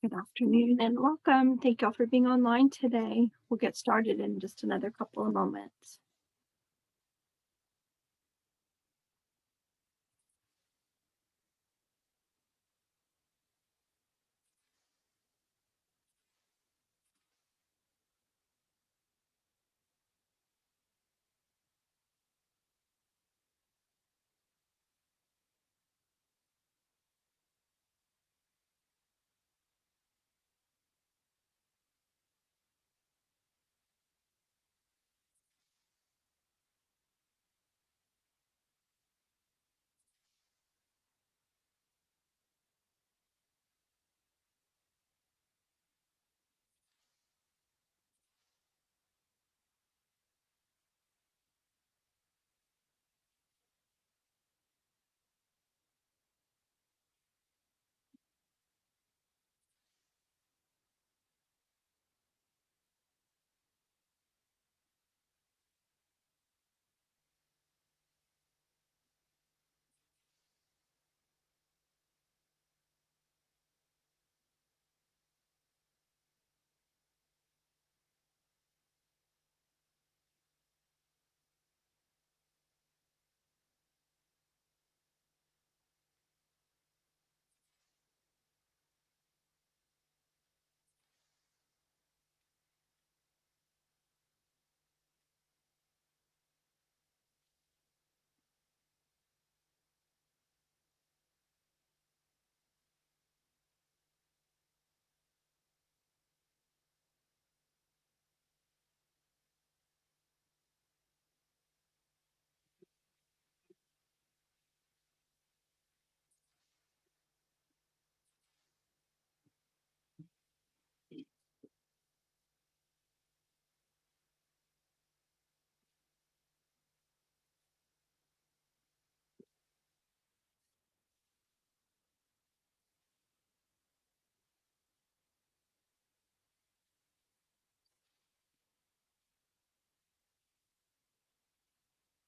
Good afternoon and welcome. Thank y'all for being online today. We'll get started in just another couple of moments.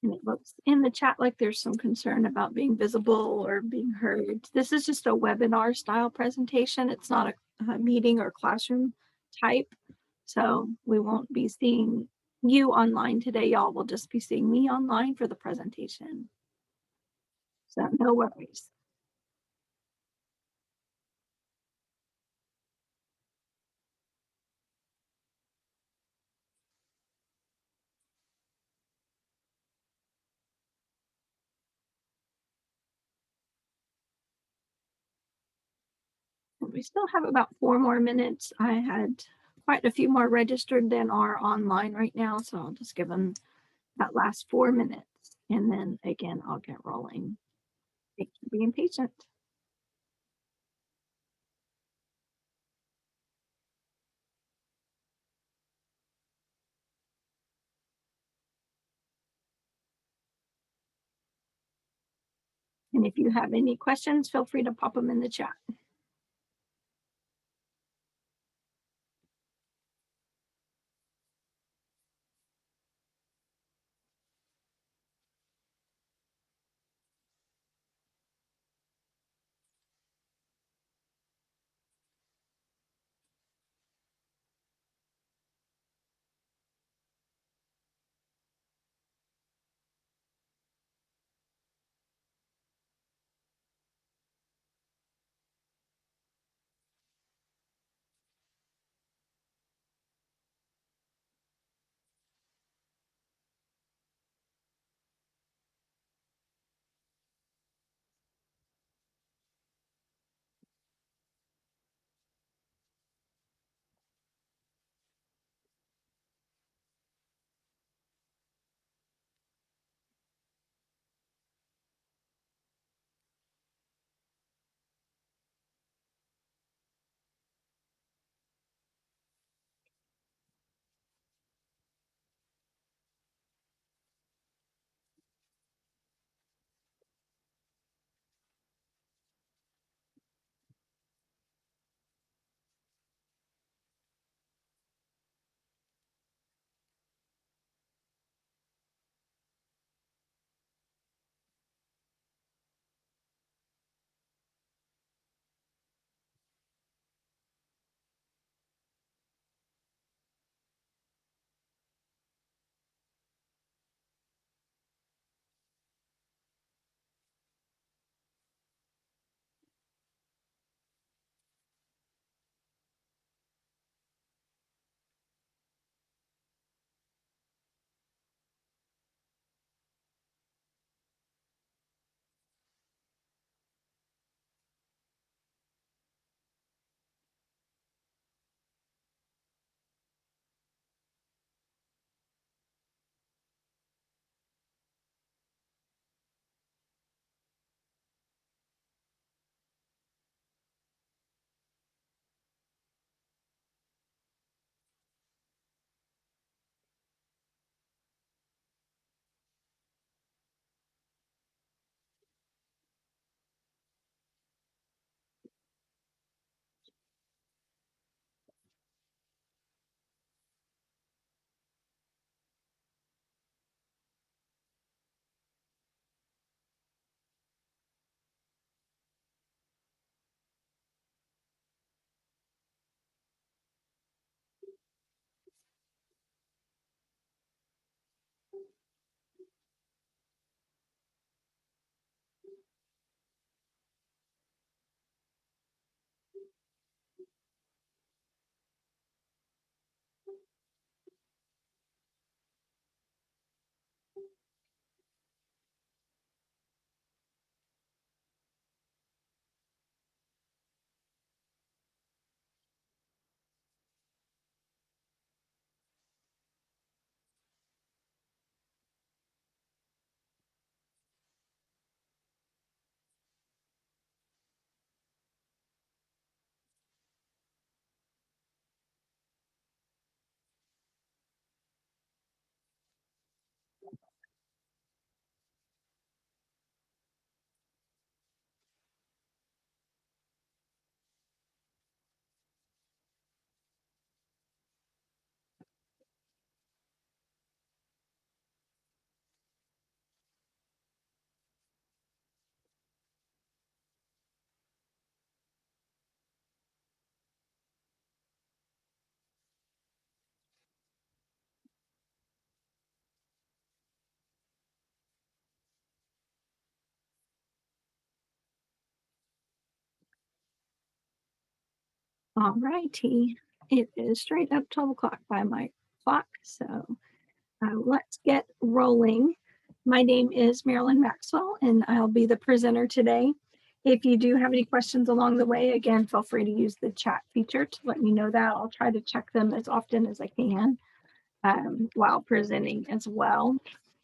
And it looks in the chat like there's some concern about being visible or being heard. This is just a webinar style presentation. It's not a meeting or classroom type. So we won't be seeing you online today. Y'all will just be seeing me online for the presentation. So no worries. We still have about 4 more minutes. I had quite a few more registered than are online right now, so I'll just give them that last 4 minutes, and then again, I'll get rolling. Thanks for being patient. And if you have any questions, feel free to pop them in the chat. All righty. It is straight up 12 o'clock by my clock, so let's get rolling. My name is Marilyn Maxwell, and I'll be the presenter today. If you do have any questions along the way, again, feel free to use the chat feature to let me know that. I'll try to check them as often as I can while presenting as well.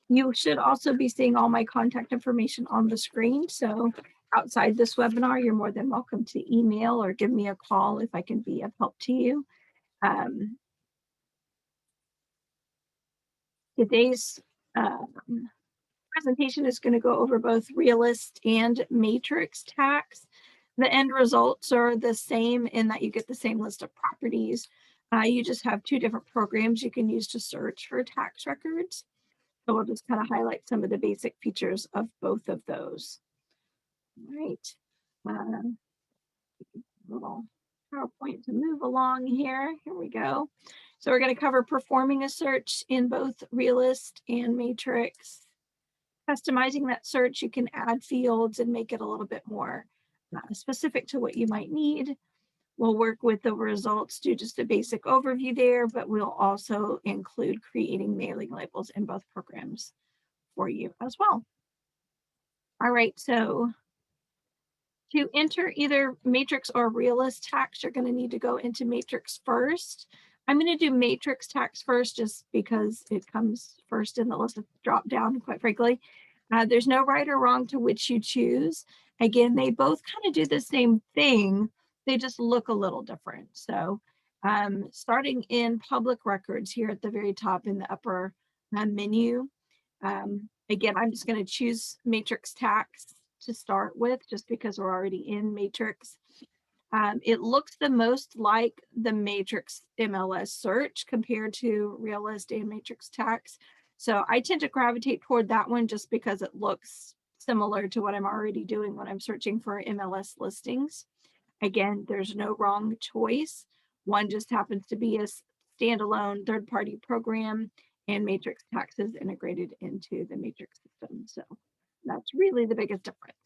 You should also be seeing all my contact information on the screen. So outside this webinar, you're more than welcome to email or give me a call if I can be of help to you. Today's presentation is going to go over both realist and matrix tax. The end results are the same in that you get the same list of properties. You just have two different programs you can use to search for tax records. So we'll just kind of highlight some of the basic features of both of those. All right. Little PowerPoint to move along here. Here we go. So we're going to cover performing a search in both Realist and Matrix. Customizing that search, you can add fields and make it a little bit more specific to what you might need. We'll work with the results, do just a basic overview there, but we'll also include creating mailing labels in both programs for you as well. All right, so to enter either Matrix or Realist tax, you're going to need to go into Matrix first. I'm going to do Matrix tax first just because it comes first in the list of drop down, quite frankly. There's no right or wrong to which you choose. Again, they both kind of do the same thing. They just look a little different. So starting in public records here at the very top in the upper menu, again, I'm just going to choose Matrix tax to start with just because we're already in Matrix. It looks the most like the Matrix MLS search compared to Realist and Matrix tax. So I tend to gravitate toward that one just because it looks similar to what I'm already doing when I'm searching for MLS listings. Again, there's no wrong choice. One just happens to be a standalone third-party program, and Matrix tax is integrated into the Matrix system. So that's really the biggest difference.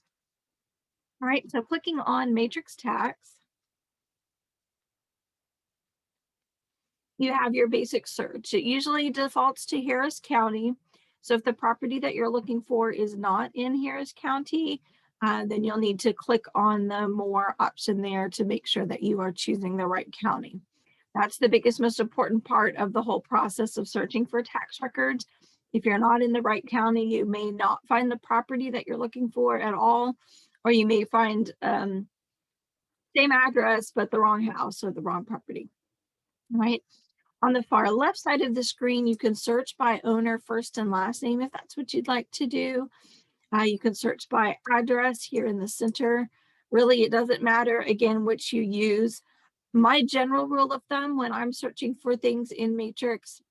All right, so clicking on Matrix tax, you have your basic search. It usually defaults to Harris County. So if the property that you're looking for is not in Harris County, then you'll need to click on the more option there to make sure that you are choosing the right county. That's the biggest, most important part of the whole process of searching for tax records. If you're not in the right county, you may not find the property that you're looking for at all, or you may find same address, but the wrong house or the wrong property, right? On the far left side of the screen, you can search by owner first and last name if that's what you'd like to do. You can search by address here in the center. Really, it doesn't matter, again, which you use. My general rule of thumb when I'm searching for things in Matrix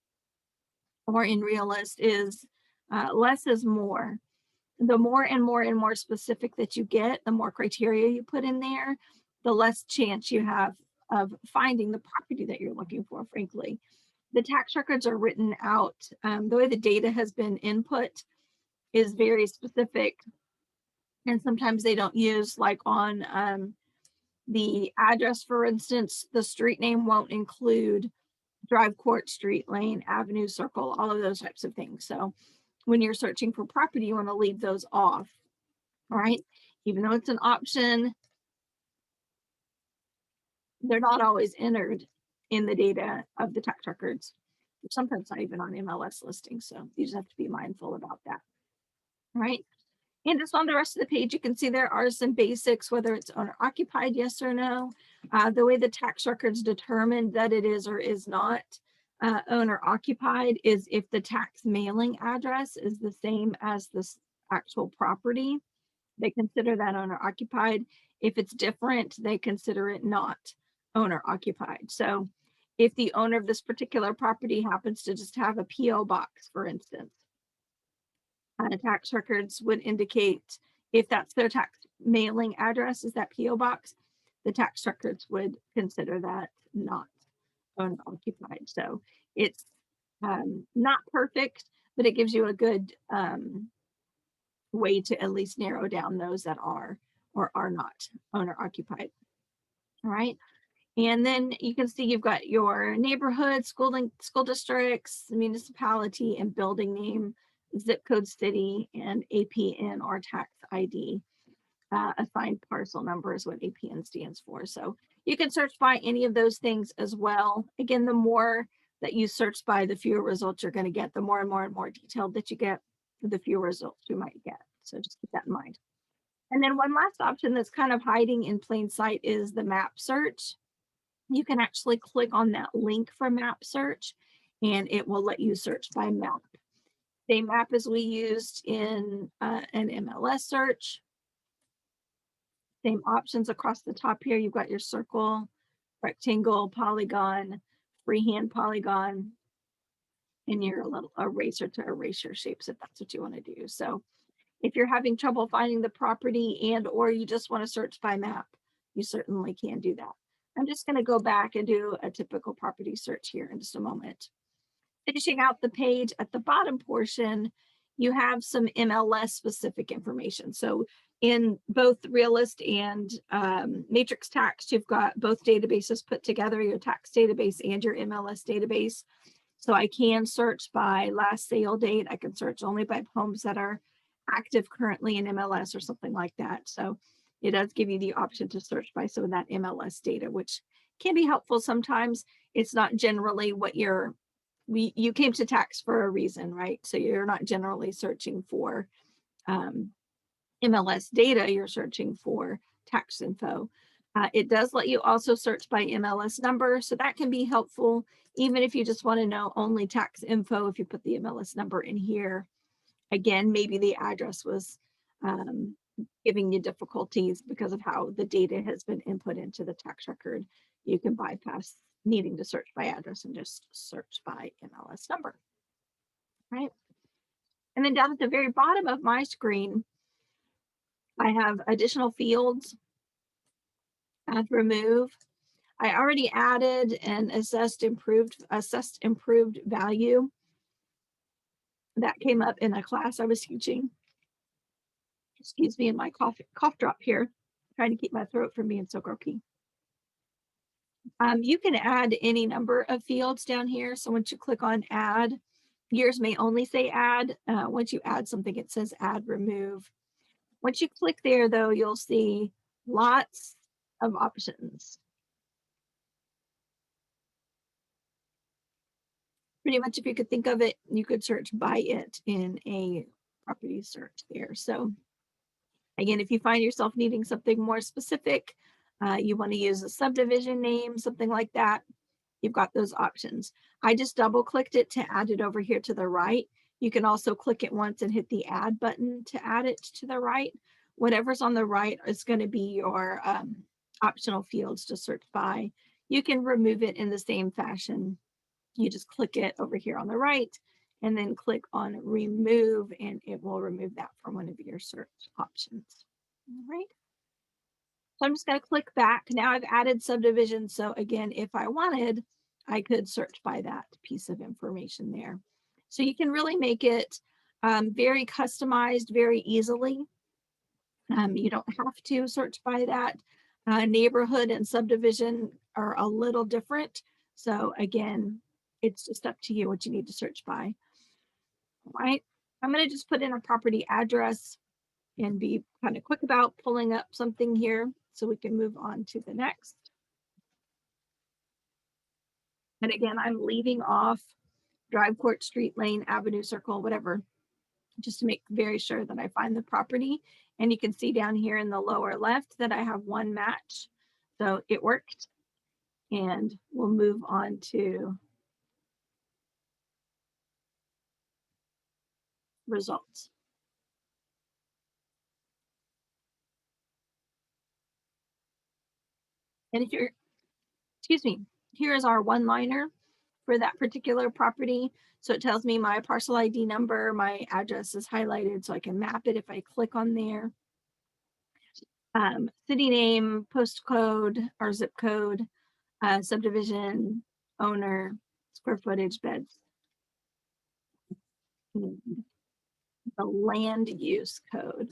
or in Realist is less is more. The more and more and more specific that you get, the more criteria you put in there, the less chance you have of finding the property that you're looking for, frankly. The tax records are written out. The way the data has been input is very specific. And sometimes they don't use, like on the address, for instance, the street name won't include drive, court, street, lane, avenue, circle, all of those types of things. So when you're searching for property, you want to leave those off, all right? Even though it's an option, they're not always entered in the data of the tax records. Sometimes not even on MLS listings. So you just have to be mindful about that. All right. And just on the rest of the page, you can see there are some basics, whether it's owner occupied, yes or no. The way the tax records determine that it is or is not owner occupied is if the tax mailing address is the same as the actual property, they consider that owner occupied. If it's different, they consider it not owner occupied. So if the owner of this particular property happens to just have a PO box, for instance, tax records would indicate if that's their tax mailing address is that PO box, the tax records would consider that not owner occupied. So it's not perfect, but it gives you a good way to at least narrow down those that are or are not owner occupied. All right. And then you can see you've got your neighborhood, school districts, municipality, and building name, zip code, city, and APN or tax ID. Assigned parcel number is what APN stands for. So you can search by any of those things as well. Again, the more that you search by, the fewer results you're going to get. The more and more and more detailed that you get, the fewer results you might get. So just keep that in mind. And then one last option that's kind of hiding in plain sight is the map search. You can actually click on that link for map search and it will let you search by map. Same map as we used in an MLS search. Same options across the top here. You've got your circle, rectangle, polygon, freehand polygon, and your little eraser to erase your shapes if that's what you want to do. So if you're having trouble finding the property and or you just want to search by map, you certainly can do that. I'm just going to go back and do a typical property search here in just a moment. Finishing out the page at the bottom portion, you have some MLS specific information. So in both Realist and Matrix Tax, you've got both databases put together, your tax database and your MLS database. So I can search by last sale date. I can search only by homes that are active currently in MLS or something like that. So it does give you the option to search by some of that MLS data, which can be helpful sometimes. It's not generally what you came to tax for a reason, right? So you're not generally searching for MLS data, you're searching for tax info. It does let you also search by MLS number, so that can be helpful, even if you just want to know only tax info. If you put the MLS number in here, again, maybe the address was giving you difficulties because of how the data has been input into the tax record. You can bypass needing to search by address and just search by MLS number, right? And then down at the very bottom of my screen, I have additional fields, add, remove. I already added and assessed improved value. That came up in a class I was teaching. Excuse me, in my cough drop here, trying to keep my throat from being so croaky. You can add any number of fields down here. So once you click on add, yours may only say add. Once you add something, it says add, remove. Once you click there, though, you'll see lots of options. Pretty much, if you could think of it, you could search by it in a property search there. So again, if you find yourself needing something more specific, you want to use a subdivision name, something like that, you've got those options. I just double clicked it to add it over here to the right. You can also click it once and hit the add button to add it to the right. Whatever's on the right is going to be your optional fields to search by. You can remove it in the same fashion. You just click it over here on the right and then click on remove and it will remove that from one of your search options. All right. So I'm just going to click back. Now I've added subdivision. So again, if I wanted, I could search by that piece of information there. So you can really make it very customized very easily. You don't have to search by that. Neighborhood and subdivision are a little different. So again, it's just up to you what you need to search by. All right. I'm going to just put in a property address and be kind of quick about pulling up something here so we can move on to the next. And again, I'm leaving off drive, court, street, lane, avenue, circle, whatever, just to make very sure that I find the property. And you can see down here in the lower left that I have one match. So it worked. And we'll move on to results. And if you're, excuse me, here is our one-liner for that particular property. So it tells me my parcel ID number, my address is highlighted so I can map it if I click on there. City name, postcode or zip code, subdivision, owner, square footage, beds, and the land use code,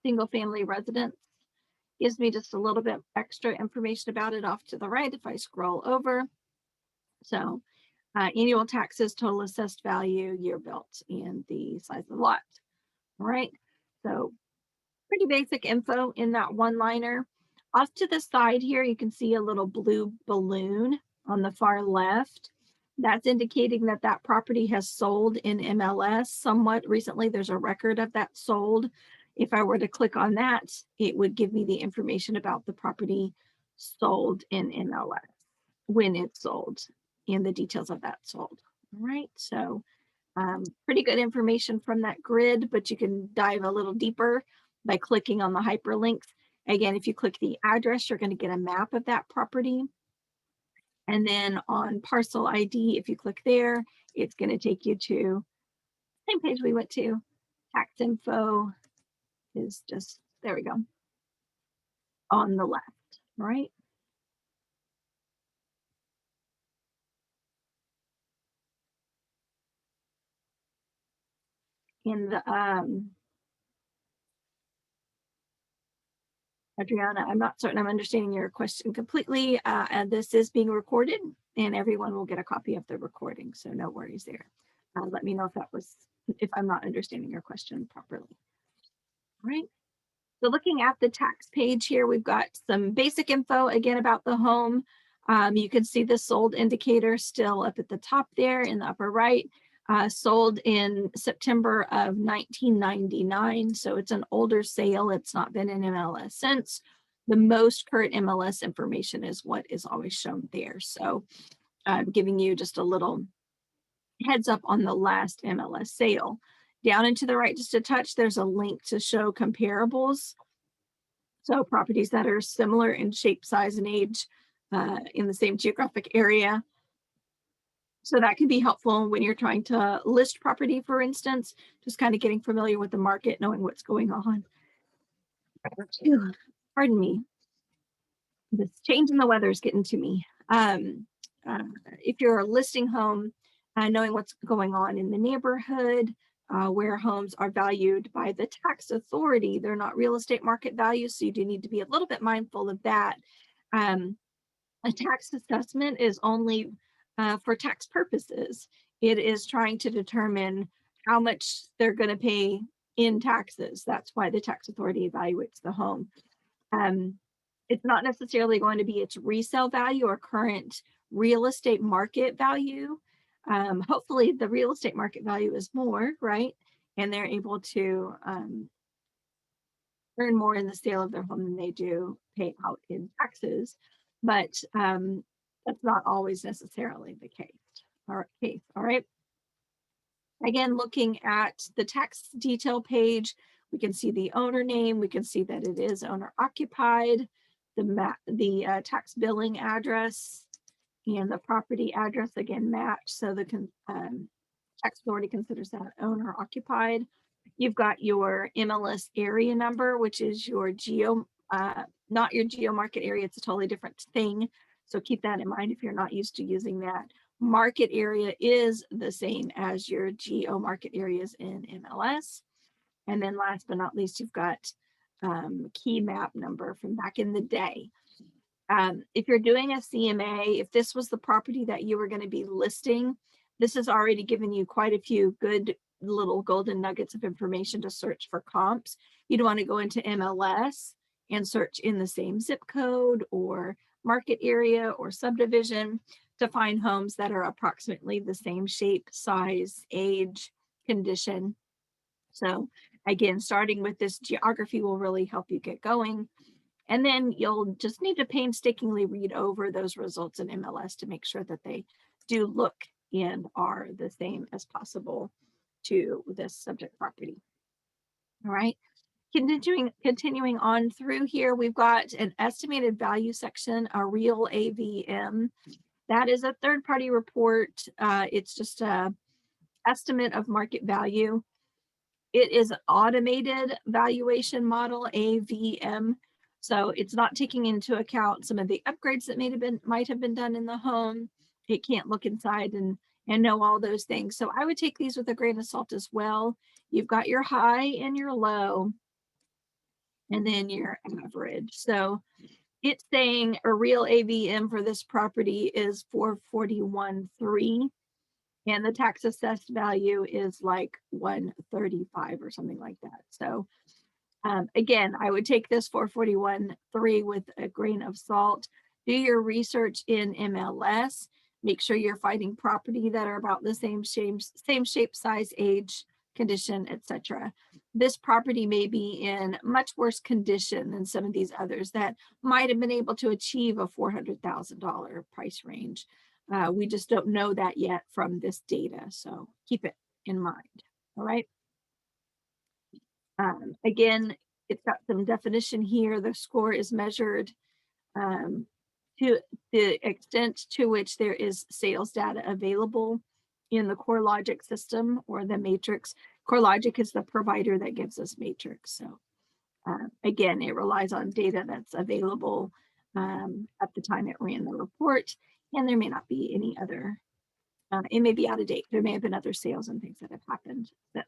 single family residence. Gives me just a little bit extra information about it off to the right if I scroll over. So annual taxes, total assessed value, year built, and the size of the lot. All right. So pretty basic info in that one-liner. Off to the side here, you can see a little blue balloon on the far left. That's indicating that that property has sold in MLS somewhat recently. There's a record of that sold. If I were to click on that, it would give me the information about the property sold in MLS, when it sold, and the details of that sold. All right, so pretty good information from that grid, but you can dive a little deeper by clicking on the hyperlinks. Again, if you click the address, you're going to get a map of that property. And then on parcel ID, if you click there, it's going to take you to the same page we went to. Tax info is just, there we go, on the left, right? In the Adriana, I'm not certain I'm understanding your question completely. And this is being recorded and everyone will get a copy of the recording. So no worries there. Let me know if I'm not understanding your question properly. All right. So looking at the tax page here, we've got some basic info again about the home. You can see the sold indicator still up at the top there in the upper right. Sold in September of 1999. So it's an older sale. It's not been in MLS since. The most current MLS information is what is always shown there. So I'm giving you just a little heads up on the last MLS sale. Down and to the right, just a touch, there's a link to show comparables. So properties that are similar in shape, size, and age in the same geographic area. So that can be helpful when you're trying to list property, for instance, just kind of getting familiar with the market, knowing what's going on. Pardon me. This change in the weather is getting to me. If you're a listing home, knowing what's going on in the neighborhood, where homes are valued by the tax authority, they're not real estate market values, so you do need to be a little bit mindful of that. A tax assessment is only for tax purposes. It is trying to determine how much they're going to pay in taxes. That's why the tax authority evaluates the home. It's not necessarily going to be its resale value or current real estate market value. Hopefully the real estate market value is more, right? And they're able to earn more in the sale of their home than they do pay out in taxes. But that's not always necessarily the case. All right. Again, looking at the tax detail page, we can see the owner name. We can see that it is owner occupied, the tax billing address, and the property address again match. So the tax authority considers that owner occupied. You've got your MLS area number, which is your not your geo market area. It's a totally different thing. So keep that in mind if you're not used to using that. Market area is the same as your geo market areas in MLS. And then last but not least, you've got key map number from back in the day. If you're doing a CMA, if this was the property that you were going to be listing, this has already given you quite a few good little golden nuggets of information to search for comps. You'd want to go into MLS and search in the same zip code or market area or subdivision to find homes that are approximately the same shape, size, age, condition. So again, starting with this geography will really help you get going. And then you'll just need to painstakingly read over those results in MLS to make sure that they do look and are the same as possible to this subject property. All right. Continuing on through here, we've got an estimated value section, a real AVM. That is a third-party report. It's just an estimate of market value. It is an automated valuation model, AVM. So it's not taking into account some of the upgrades that might have been done in the home. It can't look inside and know all those things. So I would take these with a grain of salt as well. You've got your high and your low. and then your average. So it's saying a real AVM for this property is 441.3, and the tax assessed value is like 135 or something like that. So again, I would take this 441.3 with a grain of salt. Do your research in MLS. Make sure you're finding property that are about the same shape, size, age, condition, etc. This property may be in much worse condition than some of these others that might have been able to achieve a $400,000 price range. We just don't know that yet from this data, so keep it in mind. All right. Again, it's got some definition here. The score is measured to the extent to which there is sales data available in the CoreLogic system or the matrix. CoreLogic is the provider that gives us matrix. So again, it relies on data that's available at the time it ran the report, and there may not be any other, it may be out of date. There may have been other sales and things that have happened. But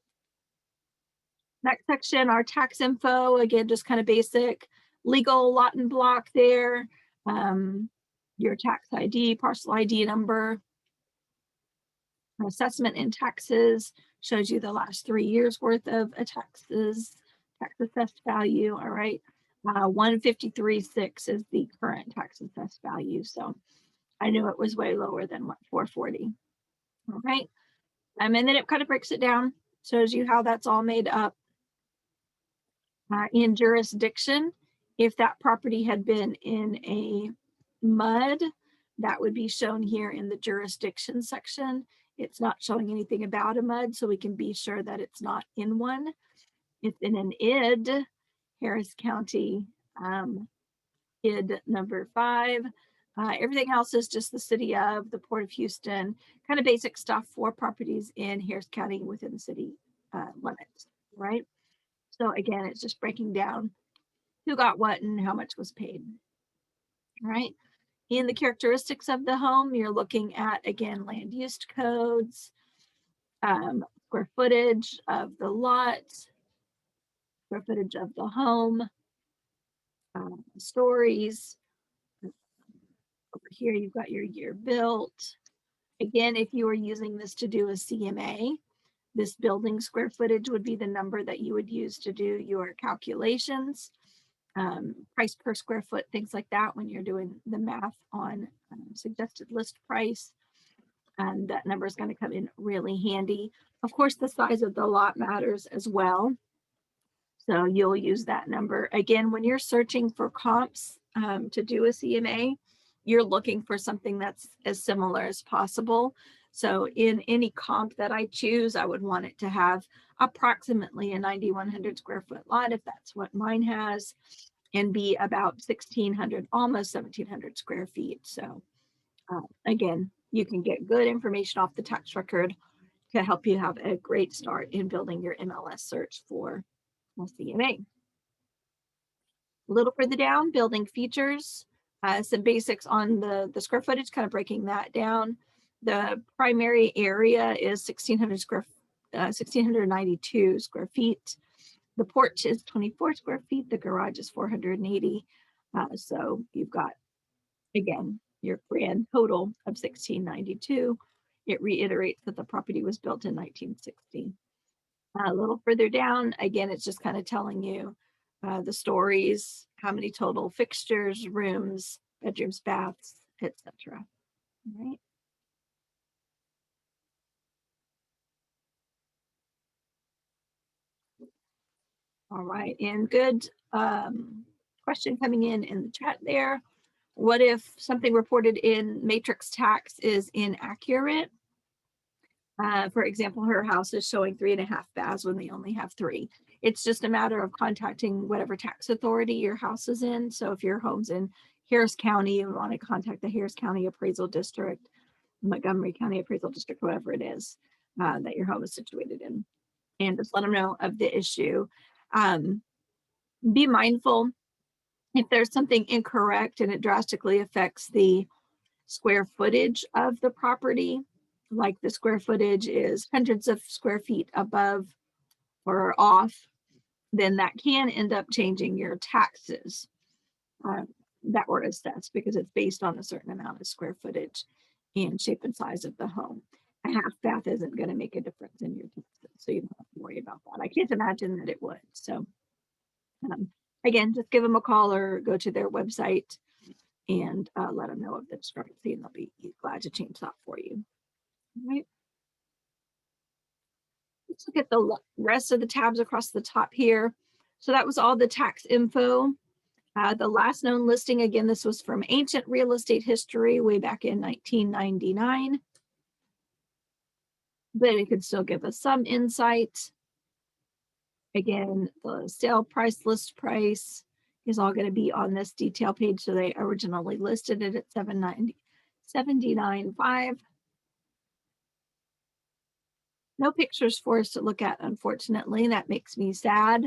next section, our tax info, again, just kind of basic legal lot and block there, your tax ID, parcel ID number, assessment and taxes, shows you the last 3 years worth of taxes, tax assessed value, all right. 153.6 is the current tax assessed value. So I knew it was way lower than what 440, all right. And then it kind of breaks it down, shows you how that's all made up. In jurisdiction, if that property had been in a MUD, that would be shown here in the jurisdiction section. It's not showing anything about a MUD, so we can be sure that it's not in one. It's in an ID, Harris County, ID number 5. Everything else is just the city of, the Port of Houston, kind of basic stuff for properties in Harris County within the city limits, right? So again, it's just breaking down who got what and how much was paid. All right. In the characteristics of the home, you're looking at, again, land use codes, square footage of the lot, square footage of the home, stories. Over here, you've got your year built. Again, if you were using this to do a CMA, this building square footage would be the number that you would use to do your calculations. Price per square foot, things like that when you're doing the math on suggested list price. And that number is going to come in really handy. Of course, the size of the lot matters as well. So you'll use that number. Again, when you're searching for comps to do a CMA, you're looking for something that's as similar as possible. So in any comp that I choose, I would want it to have approximately a 9,100 square foot lot, if that's what mine has, and be about 1,600, almost 1,700 square feet. So again, you can get good information off the tax record to help you have a great start in building your MLS search for CMA. A little further down, building features, some basics on the square footage, kind of breaking that down. The primary area is 1,692 square feet. The porch is 24 square feet. The garage is 480. So you've got, again, your grand total of 1,692. It reiterates that the property was built in 1960. A little further down, again, it's just kind of telling you the stories, how many total fixtures, rooms, bedrooms, baths, etc. All right. All right, and good question coming in the chat there. What if something reported in matrix tax is inaccurate? For example, her house is showing 3.5 baths when they only have 3. It's just a matter of contacting whatever tax authority your house is in. So if your home's in Harris County, you want to contact the Harris County Appraisal District, Montgomery County Appraisal District, whatever it is that your home is situated in, and just let them know of the issue. Be mindful if there's something incorrect and it drastically affects the square footage of the property, like the square footage is hundreds of square feet above or off then that can end up changing your taxes that were assessed, because it's based on a certain amount of square footage and shape and size of the home. A half bath isn't going to make a difference in your taxes, so you don't have to worry about that. I can't imagine that it would. So um, again, just give them a call or go to their website and let them know of the discrepancy, and they'll be glad to change that for you. All right. Let's look at the rest of the tabs across the top here. So that was all the tax info. The last known listing, again, this was from Ancient Real Estate History way back in 1999, but it could still give us some insight. Again, the sale price, list price is all going to be on this detail page. So they originally listed it at $79,500. No pictures for us to look at, unfortunately. That makes me sad.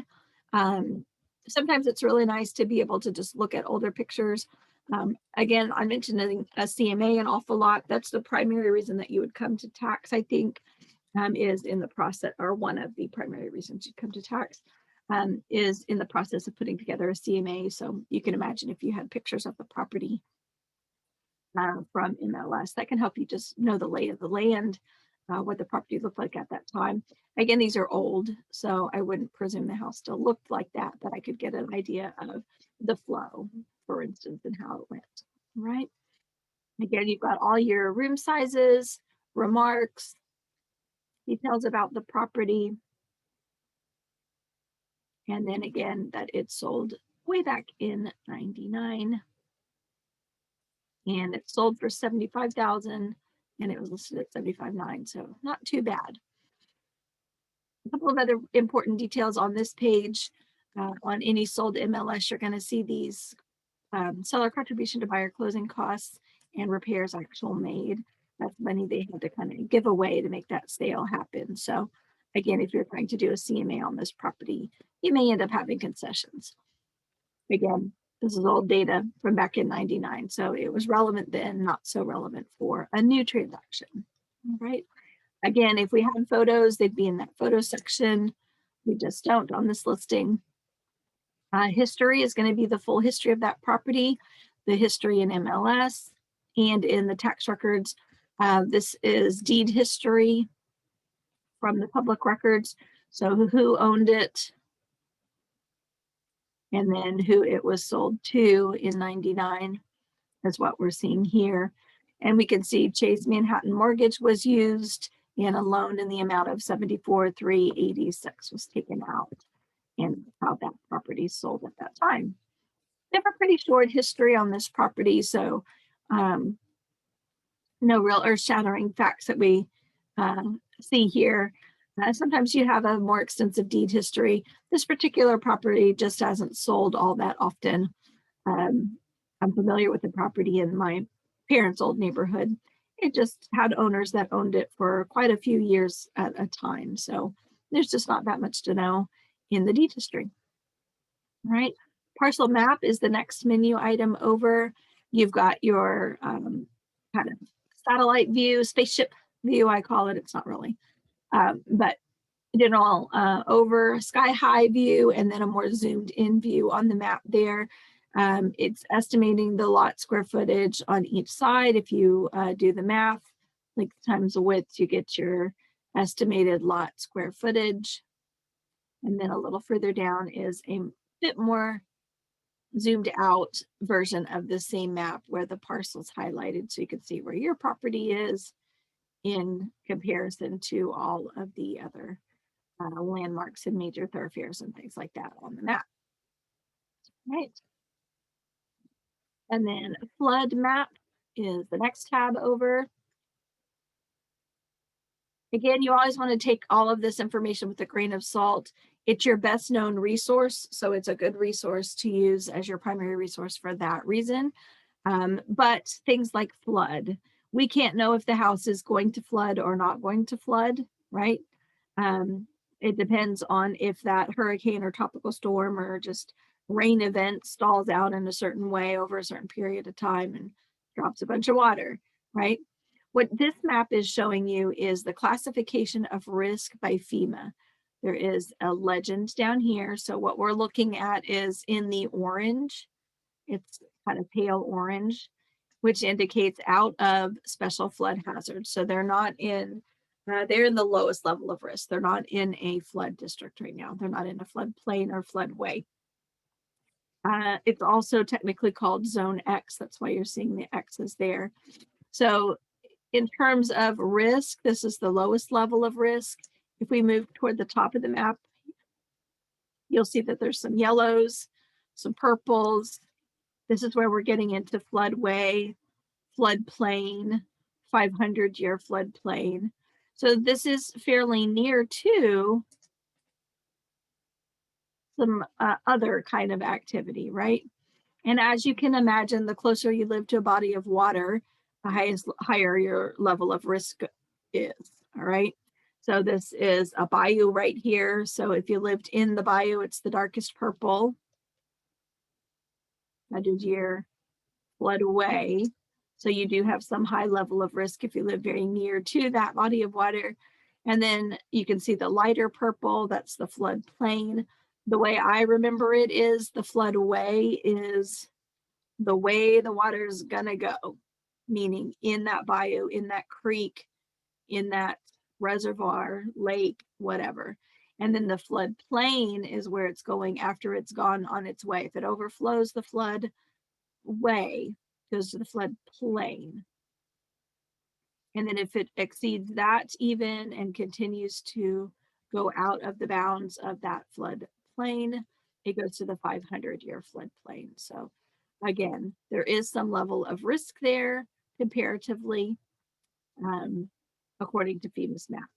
Sometimes it's really nice to be able to just look at older pictures. Again, I mentioned a CMA an awful lot. That's the primary reason that you would come to tax, I think, is in the process, or one of the primary reasons you come to tax, is in the process of putting together a CMA. So you can imagine if you had pictures of the property from MLS, that can help you just know the lay of the land, what the property looked like at that time. Again, these are old, so I wouldn't presume the house still looked like that, but I could get an idea of the flow, for instance, and how it went, right? Again, you've got all your room sizes, remarks, details about the property, and then again, that it sold way back in 99, and it sold for $75,000, and it was listed at $75,900, so not too bad. A couple of other important details on this page. On any sold MLS, you're going to see these seller contribution to buyer closing costs and repairs actual made. That's money they had to kind of give away to make that sale happen. So again, if you're trying to do a CMA on this property, you may end up having concessions. Again, this is old data from back in 99. So it was relevant then, not so relevant for a new transaction. All right. Again, if we had photos, they'd be in that photo section. We just don't on this listing. History is going to be the full history of that property, the history in MLS and in the tax records. This is deed history from the public records. So who owned it, and then who it was sold to in 99 is what we're seeing here. And we can see Chase Manhattan Mortgage was used, and a loan in the amount of $74,386 was taken out, and how that property sold at that time. They have a pretty short history on this property, so no real earth-shattering facts that we see here. Sometimes you have a more extensive deed history. This particular property just hasn't sold all that often. I'm familiar with the property in my parents' old neighborhood. It just had owners that owned it for quite a few years at a time. So there's just not that much to know in the deed history. All right. Parcel map is the next menu item over. You've got your kind of satellite view, spaceship view, I call it. It's not really, but general over sky high view, and then a more zoomed in view on the map there. It's estimating the lot square footage on each side. If you do the math, like times the width, you get your estimated lot square footage. And then a little further down is a bit more zoomed out version of the same map where the parcel's highlighted, so you can see where your property is in comparison to all of the other landmarks and major thoroughfares and things like that on the map. Right. And then flood map is the next tab over. Again, you always want to take all of this information with a grain of salt. It's your best known resource, so it's a good resource to use as your primary resource for that reason. But things like flood, we can't know if the house is going to flood or not going to flood, right? It depends on if that hurricane or tropical storm or just rain event stalls out in a certain way over a certain period of time and drops a bunch of water, right? What this map is showing you is the classification of risk by FEMA. There is a legend down here. So what we're looking at is in the orange. It's kind of pale orange, which indicates out of special flood hazard. So they're not in, they're in the lowest level of risk. They're not in a flood district right now. They're not in a floodplain or floodway. It's also technically called Zone X. That's why you're seeing the X's there. So in terms of risk, this is the lowest level of risk. If we move toward the top of the map, you'll see that there's some yellows, some purples. This is where we're getting into floodway, floodplain, 500-year floodplain. So this is fairly near to some other kind of activity, right? And as you can imagine, the closer you live to a body of water, the higher your level of risk is, all right? So this is a bayou right here. So if you lived in the bayou, it's the darkest purple. 100-year floodway. So you do have some high level of risk if you live very near to that body of water. And then you can see the lighter purple, that's the floodplain. The way I remember it is the floodway is the way the water is gonna go, meaning in that bayou, in that creek, in that reservoir, lake, whatever. And then the floodplain is where it's going after it's gone on its way. If it overflows the flood way, goes to the floodplain. And then if it exceeds that even and continues to go out of the bounds of that floodplain, it goes to the 500-year floodplain. So again, there is some level of risk there comparatively, according to FEMA's map.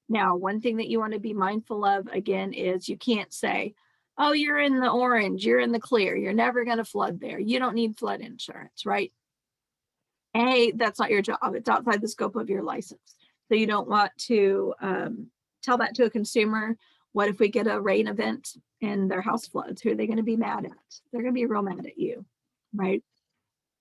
Now, one thing that you want to be mindful of again is you can't say, oh, you're in the orange, you're in the clear, you're never going to flood there. You don't need flood insurance, right? That's not your job. It's outside the scope of your license. So you don't want to tell that to a consumer. What if we get a rain event and their house floods? Who are they going to be mad at? They're going to be real mad at you, right?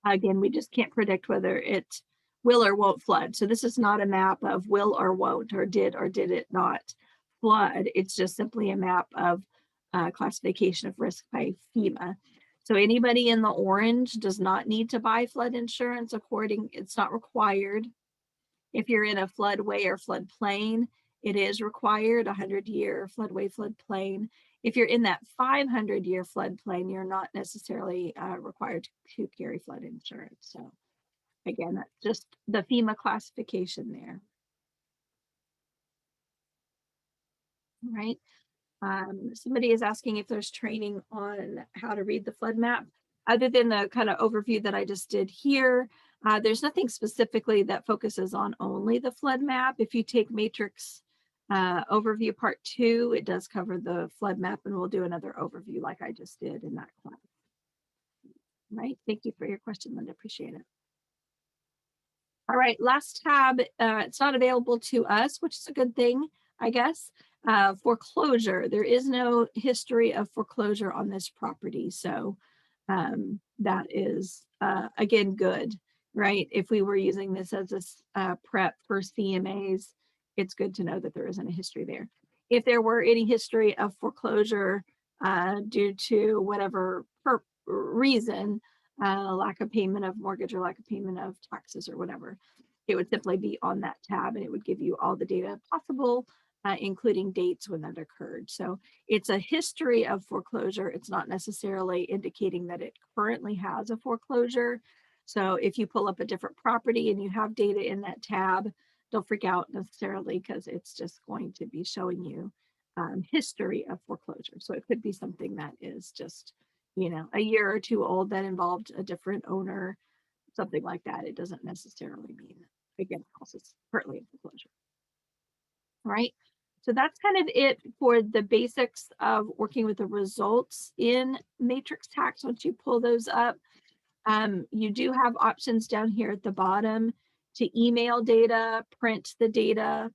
Again, we just can't predict whether it will or won't flood. So this is not a map of will or won't or did it not flood. It's just simply a map of classification of risk by FEMA. So anybody in the orange does not need to buy flood insurance it's not required. If you're in a floodway or floodplain, it is required, 100-year floodway, floodplain. If you're in that 500-year floodplain, you're not necessarily required to carry flood insurance. So again, that's just the FEMA classification there. Right. Somebody is asking if there's training on how to read the flood map. Other than the kind of overview that I just did here, there's nothing specifically that focuses on only the flood map. If you take Matrix overview part 2, it does cover the flood map, and we'll do another overview like I just did in that class. Right. Thank you for your question, Linda. Appreciate it. All right, last tab, it's not available to us, which is a good thing, I guess. Foreclosure, there is no history of foreclosure on this property. So that is, again, good, right? If we were using this as a prep for CMAs, it's good to know that there isn't a history there. If there were any history of foreclosure due to whatever reason, lack of payment of mortgage or lack of payment of taxes or whatever, it would simply be on that tab and it would give you all the data possible, including dates when that occurred. So it's a history of foreclosure. It's not necessarily indicating that it currently has a foreclosure. So if you pull up a different property and you have data in that tab, don't freak out necessarily, because it's just going to be showing you history of foreclosure. So it could be something that is just, a year or two old that involved a different owner, something like that. It doesn't necessarily mean, again, the house is currently in foreclosure. All right. So that's kind of it for the basics of working with the results in Matrix Tax. Once you pull those up, you do have options down here at the bottom to email data, print the data,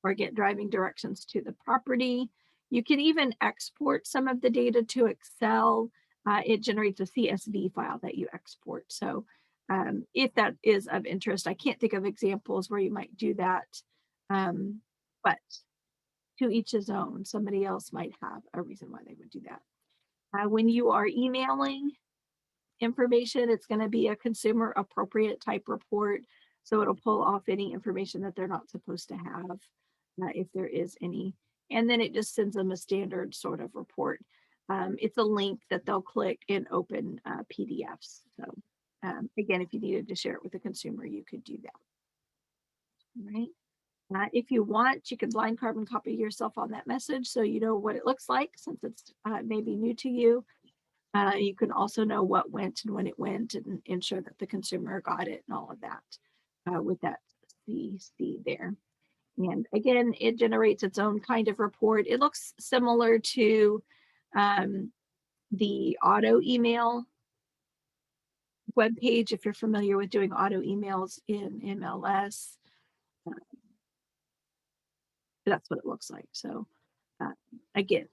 or get driving directions to the property. You can even export some of the data to Excel. It generates a CSV file that you export. So if that is of interest, I can't think of examples where you might do that, but To each his own. Somebody else might have a reason why they would do that. When you are emailing information, it's going to be a consumer appropriate type report. So it'll pull off any information that they're not supposed to have, if there is any. And then it just sends them a standard sort of report. It's a link that they'll click and open PDFs. So again, if you needed to share it with a consumer, you could do that. All right. If you want, you can blind carbon copy yourself on that message so you know what it looks like, since it's maybe new to you. You can also know what went and when it went, and ensure that the consumer got it and all of that with that CC there. And again, it generates its own kind of report. It looks similar to the auto email web page, if you're familiar with doing auto emails in MLS. That's what it looks like. So again,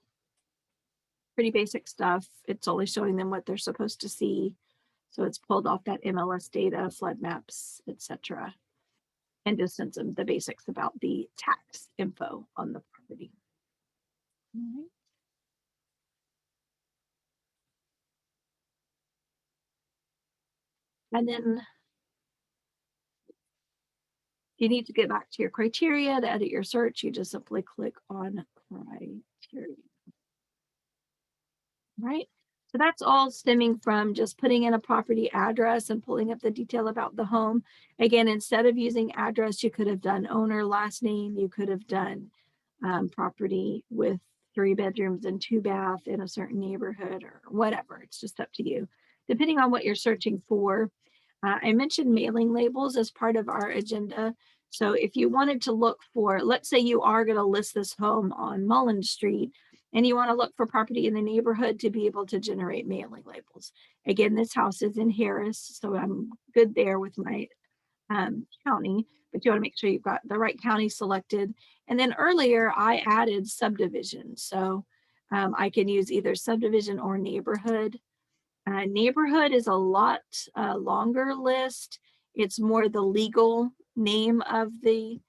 pretty basic stuff. It's only showing them what they're supposed to see. So it's pulled off that MLS data, flood maps, etc., and just sends them the basics about the tax info on the property. All right. And then you need to get back to your criteria to edit your search. You just simply click on criteria. Right? So that's all stemming from just putting in a property address and pulling up the detail about the home. Again, instead of using address, you could have done owner, last name. You could have done property with 3 bedrooms and 2 bath in a certain neighborhood or whatever. It's just up to you, depending on what you're searching for. I mentioned mailing labels as part of our agenda. So if you wanted to look for, let's say you are going to list this home on Mullen Street, and you want to look for property in the neighborhood to be able to generate mailing labels. Again, this house is in Harris, so I'm good there with my county, but you want to make sure you've got the right county selected. And then earlier I added subdivision. So I can use either subdivision or neighborhood. Neighborhood is a lot longer list. It's more the legal name of the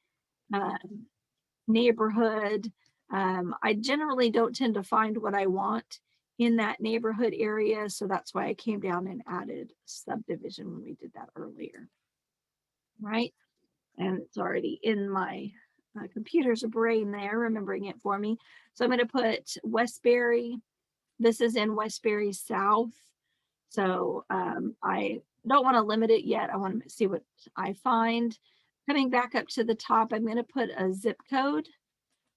neighborhood. I generally don't tend to find what I want in that neighborhood area. So that's why I came down and added subdivision when we did that earlier. Right. And it's already in my computer's brain there, remembering it for me. So I'm going to put Westbury. This is in Westbury South. So I don't want to limit it yet. I want to see what I find. Coming back up to the top, I'm going to put a zip code.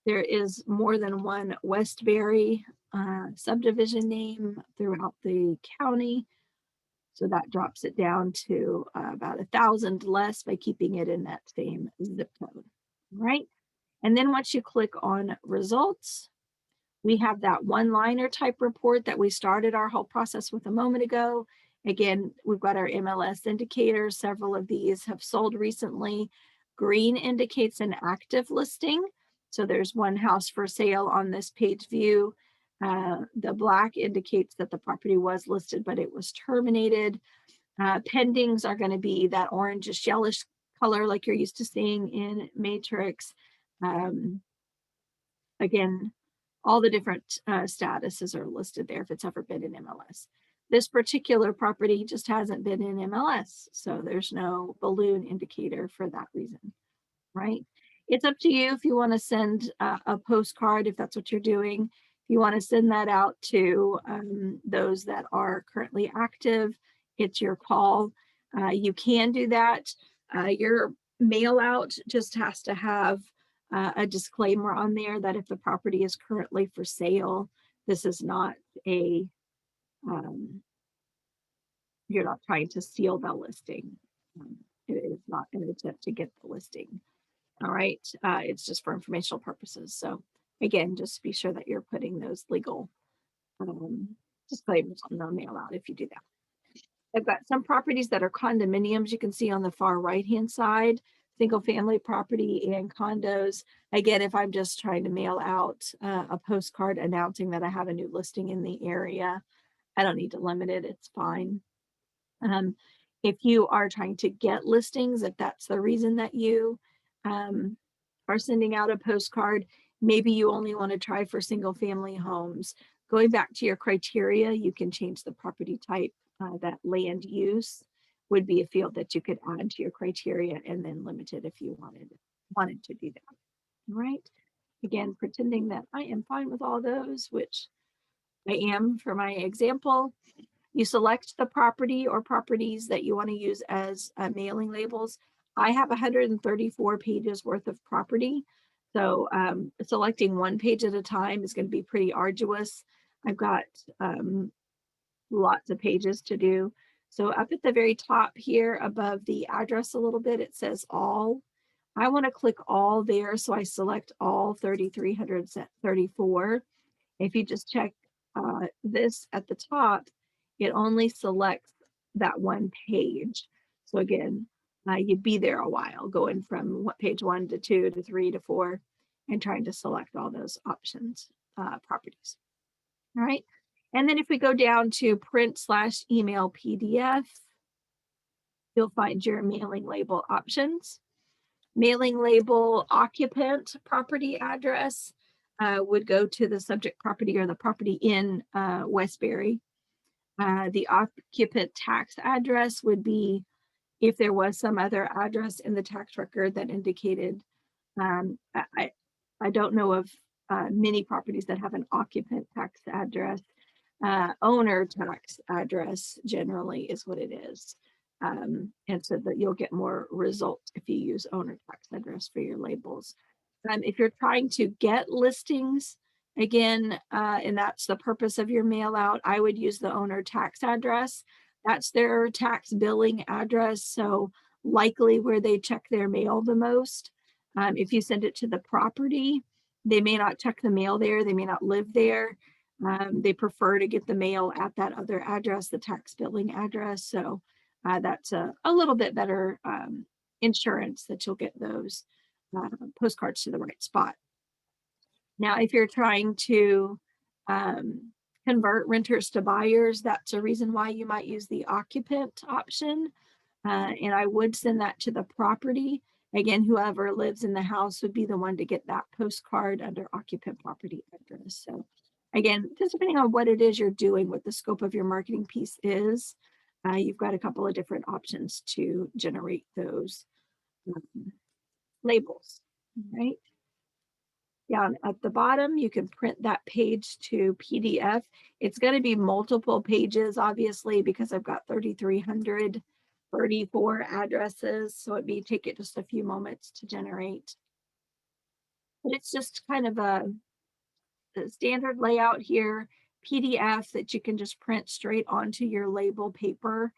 There is more than one Westbury subdivision name throughout the county. So that drops it down to about 1,000 less by keeping it in that same zip code, right? And then once you click on results, we have that one-liner type report that we started our whole process with a moment ago. Again, we've got our MLS indicators. Several of these have sold recently. Green indicates an active listing. So there's one house for sale on this page view. The black indicates that the property was listed, but it was terminated. Pendings are going to be that orangish yellowish color like you're used to seeing in Matrix. Again, all the different statuses are listed there if it's ever been in MLS. This particular property just hasn't been in MLS, so there's no balloon indicator for that reason, right? It's up to you if you want to send a postcard, if that's what you're doing. If you want to send that out to those that are currently active, it's your call. You can do that. Your mail out just has to have a disclaimer on there that if the property is currently for sale, this is not a, you're not trying to steal the listing. It is not an attempt to get the listing. All right. It's just for informational purposes. So again, just be sure that you're putting those legal disclaimers on the mail out if you do that. I've got some properties that are condominiums. You can see on the far right-hand side, single family property and condos. Again, if I'm just trying to mail out a postcard announcing that I have a new listing in the area, I don't need to limit it. It's fine. If you are trying to get listings, if that's the reason that you are sending out a postcard, Maybe you only want to try for single family homes. Going back to your criteria, you can change the property type. That land use would be a field that you could add to your criteria and then limit it if you wanted to do that. Right? Again, pretending that I am fine with all those, which I am for my example. You select the property or properties that you want to use as mailing labels. I have 134 pages worth of property. So selecting one page at a time is going to be pretty arduous. I've got lots of pages to do. So up at the very top here above the address a little bit, it says all. I want to click all there. So I select all 3,334. If you just check this at the top, it only selects that one page. So again, you'd be there a while going from page 1 to 2 to 3 to 4 and trying to select all those options, properties. All right. And then if we go down to print/email PDF, you'll find your mailing label options. Mailing label occupant property address would go to the subject property or the property in Westbury. The occupant tax address would be if there was some other address in the tax record that indicated, I don't know of many properties that have an occupant tax address. Owner tax address generally is what it is. And so that you'll get more results if you use owner tax address for your labels. If you're trying to get listings, again, and that's the purpose of your mail out, I would use the owner tax address. That's their tax billing address. So likely where they check their mail the most. If you send it to the property, they may not check the mail there. They may not live there. They prefer to get the mail at that other address, the tax billing address. So that's a little bit better insurance that you'll get those postcards to the right spot. Now, if you're trying to convert renters to buyers, that's a reason why you might use the occupant option. And I would send that to the property. Again, whoever lives in the house would be the one to get that postcard under occupant property address. So again, just depending on what it is you're doing, what the scope of your marketing piece is, you've got a couple of different options to generate those labels, right? Down at the bottom, you can print that page to PDF. It's going to be multiple pages, obviously, because I've got 3,334 addresses. So it may take it just a few moments to generate. But it's just kind of a standard layout here, PDF that you can just print straight onto your label paper.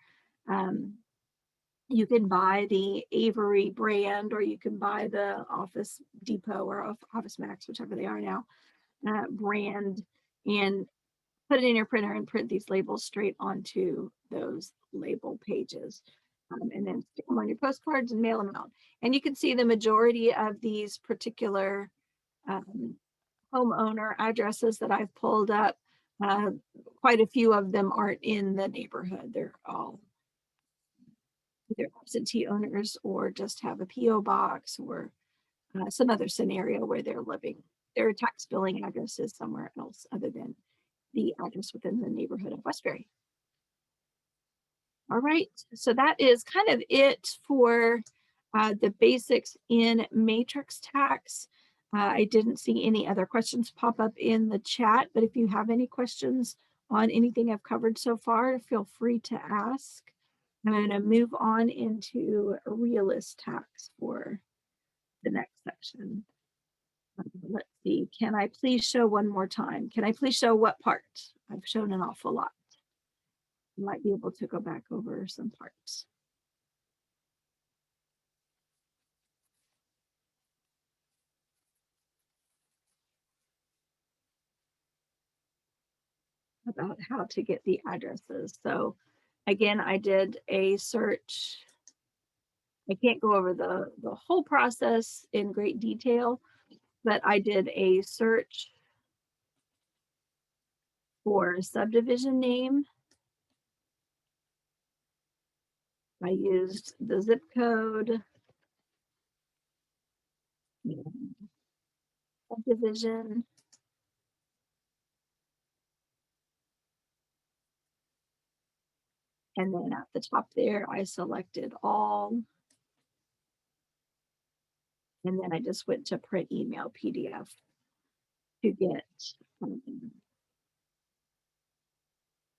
You can buy the Avery brand, or you can buy the Office Depot or Office Max, whichever they are now, brand, and put it in your printer and print these labels straight onto those label pages. And then stick them on your postcards and mail them out. And you can see the majority of these particular homeowner addresses that I've pulled up. Quite a few of them aren't in the neighborhood. They're all either absentee owners or just have a PO box or some other scenario where they're living. Their tax billing address is somewhere else other than the address within the neighborhood of Westbury. All right, so that is kind of it for the basics in matrix tax. I didn't see any other questions pop up in the chat, but if you have any questions on anything I've covered so far, feel free to ask. I'm going to move on into Realist tax for the next section. Let's see, can I please show one more time? Can I please show what part? I've shown an awful lot. You might be able to go back over some parts. About how to get the addresses. So again, I did a search. I can't go over the whole process in great detail, but I did a search for subdivision name. I used the zip code. subdivision. And then at the top there, I selected all. And then I just went to print email PDF to get um,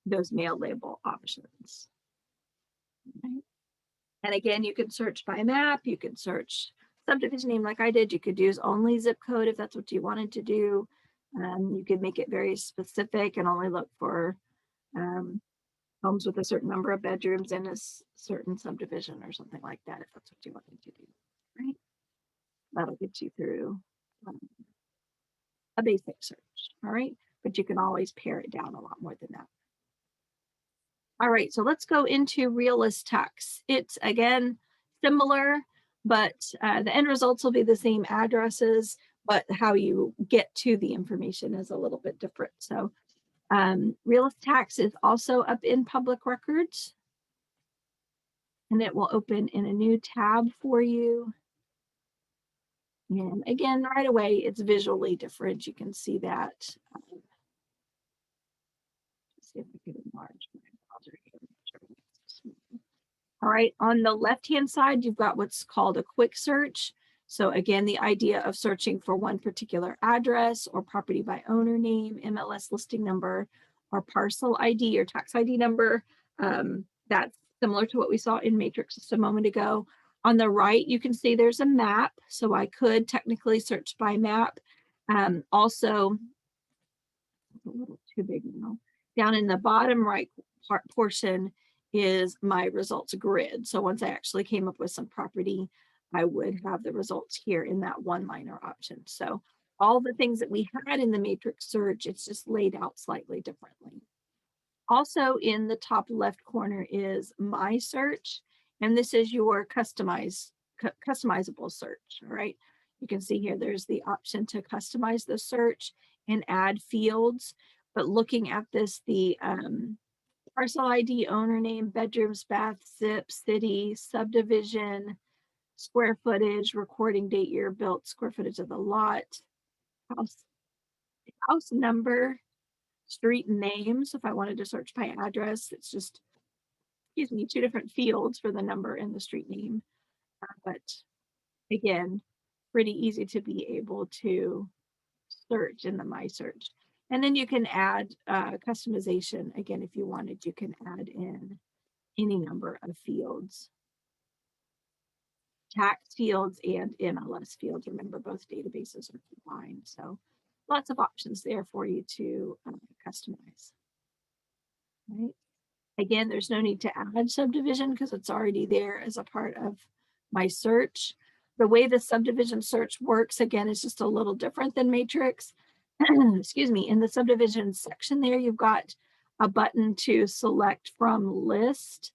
those mail label options. Right? And again, you can search by map, you can search subdivision name like I did, you could use only zip code if that's what you wanted to do. You could make it very specific and only look for homes with a certain number of bedrooms in a certain subdivision or something like that, if that's what you wanted to do, right? That'll get you through um, a basic search, all right? But you can always pare it down a lot more than that. All right, so let's go into Realist text. It's, again, similar, but the end results will be the same addresses, but how you get to the information is a little bit different. So Realist tax is also up in public records, and it will open in a new tab for you. And again, right away, it's visually different. You can see that. Let's see if we can enlarge my browser here. All right, on the left-hand side, you've got what's called a quick search. So again, the idea of searching for one particular address or property by owner name, MLS listing number, or parcel ID or tax ID number. That's similar to what we saw in Matrix just a moment ago. On the right, you can see there's a map. So I could technically search by map. Also, a little too big now. Down in the bottom right portion is my results grid. So once I actually came up with some property, I would have the results here in that one-liner option. So all the things that we had in the matrix search, it's just laid out slightly differently. Also in the top left corner is my search, and this is your customizable search, all right? You can see here, there's the option to customize the search and add fields, but looking at this, the parcel ID, owner name, bedrooms, bath, zip, city, subdivision, square footage, recording date, year built, square footage of the lot, house number, street names. If I wanted to search by address, it's just, excuse me, two different fields for the number and the street name. But again, pretty easy to be able to search in the My Search. And then you can add customization. Again, if you wanted, you can add in any number of fields. Tax fields and MLS fields. Remember, both databases are combined. So lots of options there for you to customize. Right? Again, there's no need to add subdivision because it's already there as a part of my search. The way the subdivision search works, again, is just a little different than Matrix. Excuse me, in the subdivision section there, you've got a button to select from list.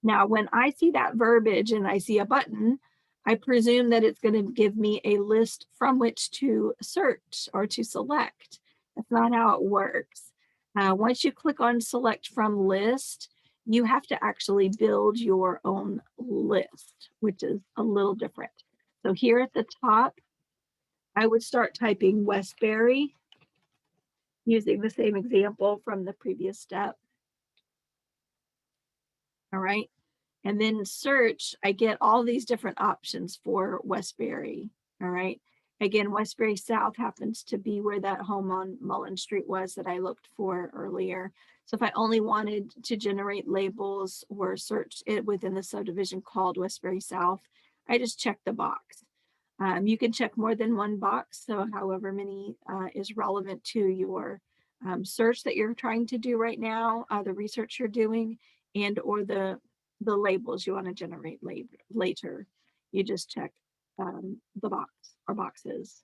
Now, when I see that verbiage and I see a button, I presume that it's going to give me a list from which to search or to select. That's not how it works. Once you click on select from list, you have to actually build your own list, which is a little different. So here at the top, I would start typing Westbury, using the same example from the previous step. All right. And then search, I get all these different options for Westbury. All right. Again, Westbury South happens to be where that home on Mullen Street was that I looked for earlier. So if I only wanted to generate labels or search it within the subdivision called Westbury South, I just check the box. You can check more than one box, so however many is relevant to your search that you're trying to do right now, the research you're doing, and or the labels you want to generate later. You just check the box or boxes,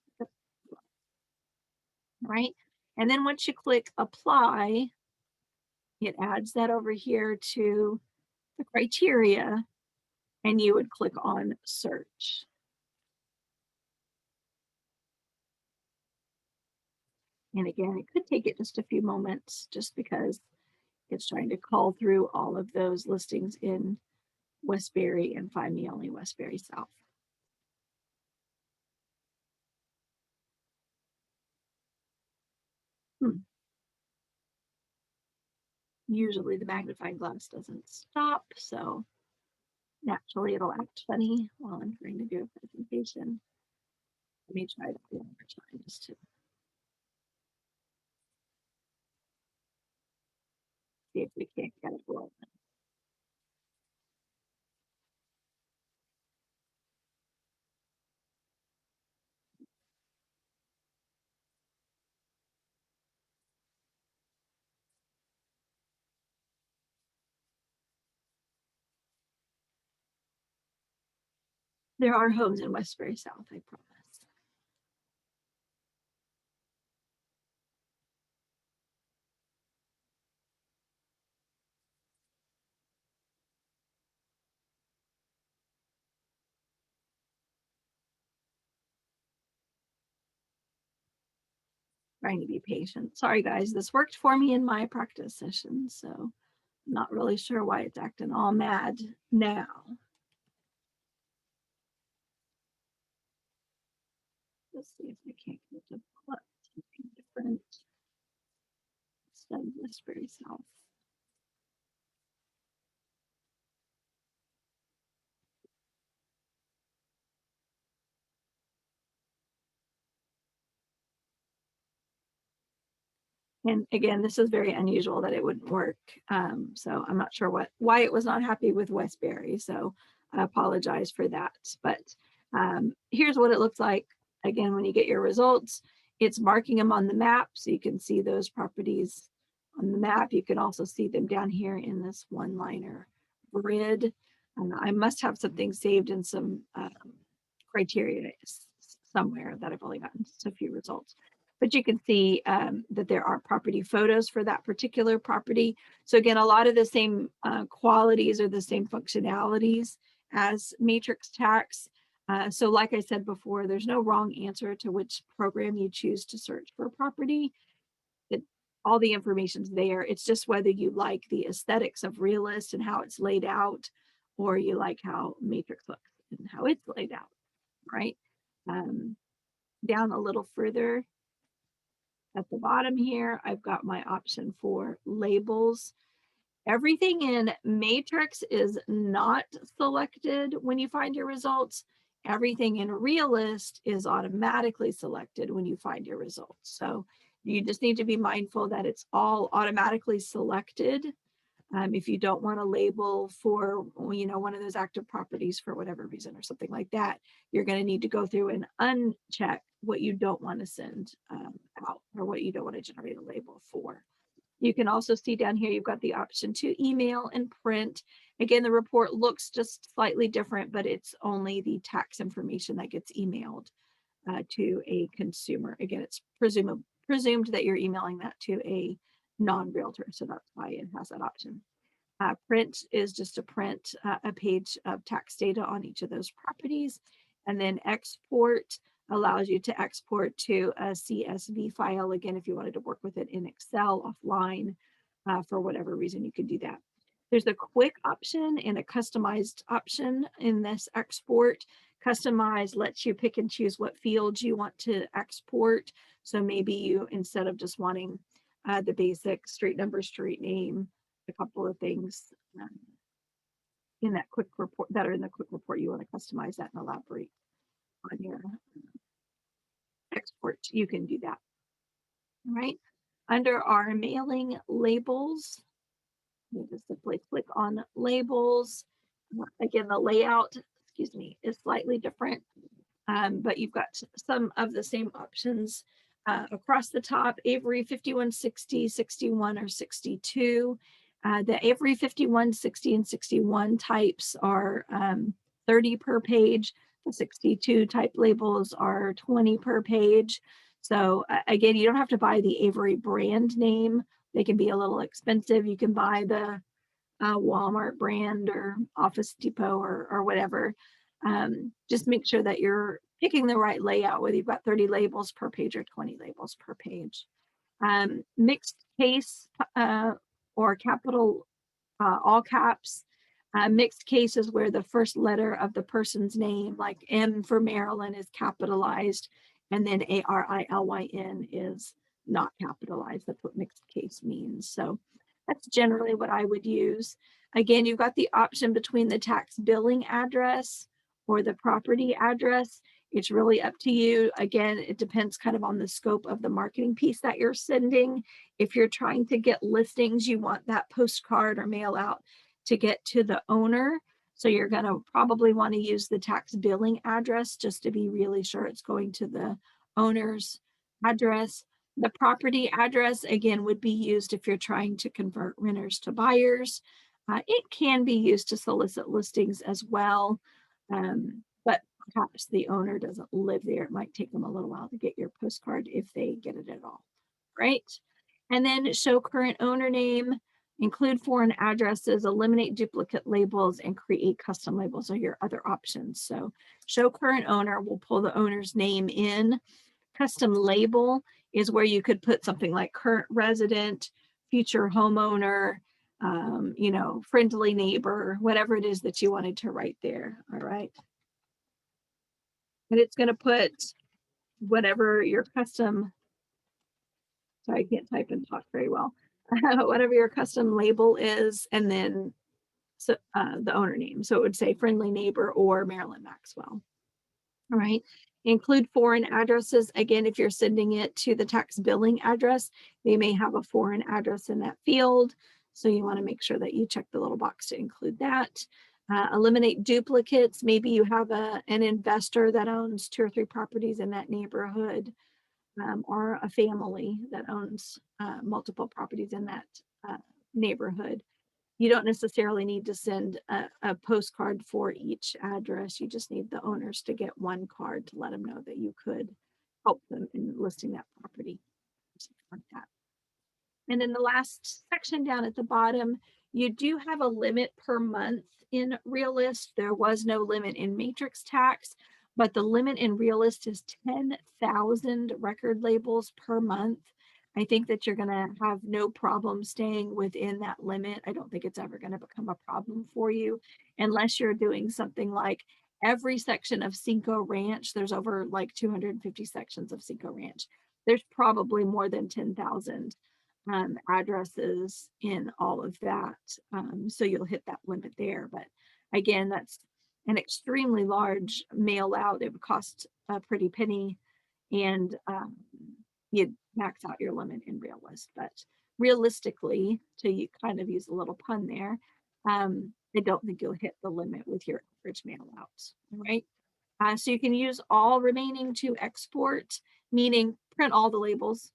right? And then once you click apply, it adds that over here to the criteria, and you would click on search. And again, it could take it just a few moments just because it's trying to call through all of those listings in Westbury and find me only Westbury South. usually the magnifying glass doesn't stop, so naturally it'll act funny while I'm trying to do a presentation. Let me try that one more time just to see if we can't get it rolling. There are homes in Westbury South, I promise. Trying to be patient. Sorry guys, this worked for me in my practice session, so I'm not really sure why it's acting all mad now. Let's see if I can't get to pull up something different instead of Westbury South. And again, this is very unusual that it wouldn't work. So I'm not sure why it was not happy with Westbury. So I apologize for that. But here's what it looks like. Again, when you get your results, it's marking them on the map. So you can see those properties on the map. You can also see them down here in this one-liner grid. I must have something saved in some criteria somewhere that I've only gotten just a few results. But you can see that there are property photos for that particular property. So again, a lot of the same qualities or the same functionalities as matrix tax. So like I said before, there's no wrong answer to which program you choose to search for property. All the information's there. It's just whether you like the aesthetics of Realist and how it's laid out, or you like how matrix looks and how it's laid out, right? Down a little further, at the bottom here, I've got my option for labels. Everything in Matrix is not selected when you find your results. Everything in Realist is automatically selected when you find your results. So you just need to be mindful that it's all automatically selected. If you don't want to label for, one of those active properties for whatever reason or something like that, you're going to need to go through and uncheck what you don't want to send out or what you don't want to generate a label for. You can also see down here, you've got the option to email and print. Again, the report looks just slightly different, but it's only the tax information that gets emailed to a consumer. Again, it's presumed that you're emailing that to a non-realtor, so that's why it has that option. Print is just to print a page of tax data on each of those properties. And then export allows you to export to a CSV file. Again, if you wanted to work with it in Excel offline, for whatever reason, you could do that. There's a quick option and a customized option in this export. Customize lets you pick and choose what fields you want to export. So maybe you, instead of just wanting the basic street number, street name, a couple of things in that quick report that are in the quick report, you want to customize that and elaborate on your export, you can do that. All right. Under our mailing labels, you just simply click on labels. Again, the layout, is slightly different, but you've got some of the same options across the top. Avery 5160, 61, or 62. The Avery 51, 60, and 61 types are 30 per page. The 62 type labels are 20 per page. So again, you don't have to buy the Avery brand name. They can be a little expensive. You can buy the Walmart brand or Office Depot or whatever. Just make sure that you're picking the right layout, whether you've got 30 labels per page or 20 labels per page. Mixed case or capital, all caps. Mixed case is where the first letter of the person's name, like M for Maryland, is capitalized, and then ARILYN is not capitalized. That's what mixed case means. So That's generally what I would use. Again, you've got the option between the tax billing address or the property address. It's really up to you. Again, it depends kind of on the scope of the marketing piece that you're sending. If you're trying to get listings, you want that postcard or mail out to get to the owner. So you're going to probably want to use the tax billing address just to be really sure it's going to the owner's address. The property address, again, would be used if you're trying to convert renters to buyers. It can be used to solicit listings as well, but perhaps the owner doesn't live there. It might take them a little while to get your postcard if they get it at all, right? And then show current owner name, include foreign addresses, eliminate duplicate labels, and create custom labels are your other options. So show current owner, we'll pull the owner's name in. Custom label is where you could put something like current resident, future homeowner, you know, friendly neighbor, whatever it is that you wanted to write there. All right. And it's going to put whatever your custom, sorry, I can't type and talk very well, whatever your custom label is, and then so, the owner name. So it would say friendly neighbor or Marilyn Maxwell. All right. Include foreign addresses. Again, if you're sending it to the tax billing address, they may have a foreign address in that field. So you want to make sure that you check the little box to include that. Eliminate duplicates. Maybe you have an investor that owns 2 or 3 properties in that neighborhood, or a family that owns multiple properties in that neighborhood. You don't necessarily need to send a postcard for each address. You just need the owners to get one card to let them know that you could help them in listing that property, something like that. And then the last section down at the bottom, you do have a limit per month in Realist. There was no limit in Matrix Tax, but the limit in Realist is 10,000 record labels per month. I think that you're going to have no problem staying within that limit. I don't think it's ever going to become a problem for you unless you're doing something like every section of Cinco Ranch. There's over like 250 sections of Cinco Ranch. There's probably more than 10,000 addresses in all of that. So you'll hit that limit there. But again, that's an extremely large mail out. It would cost a pretty penny, and you'd max out your limit in Realist. But realistically, to kind of use a little pun there, I don't think you'll hit the limit with your average mail outs, right? So you can use all remaining to export, meaning print all the labels.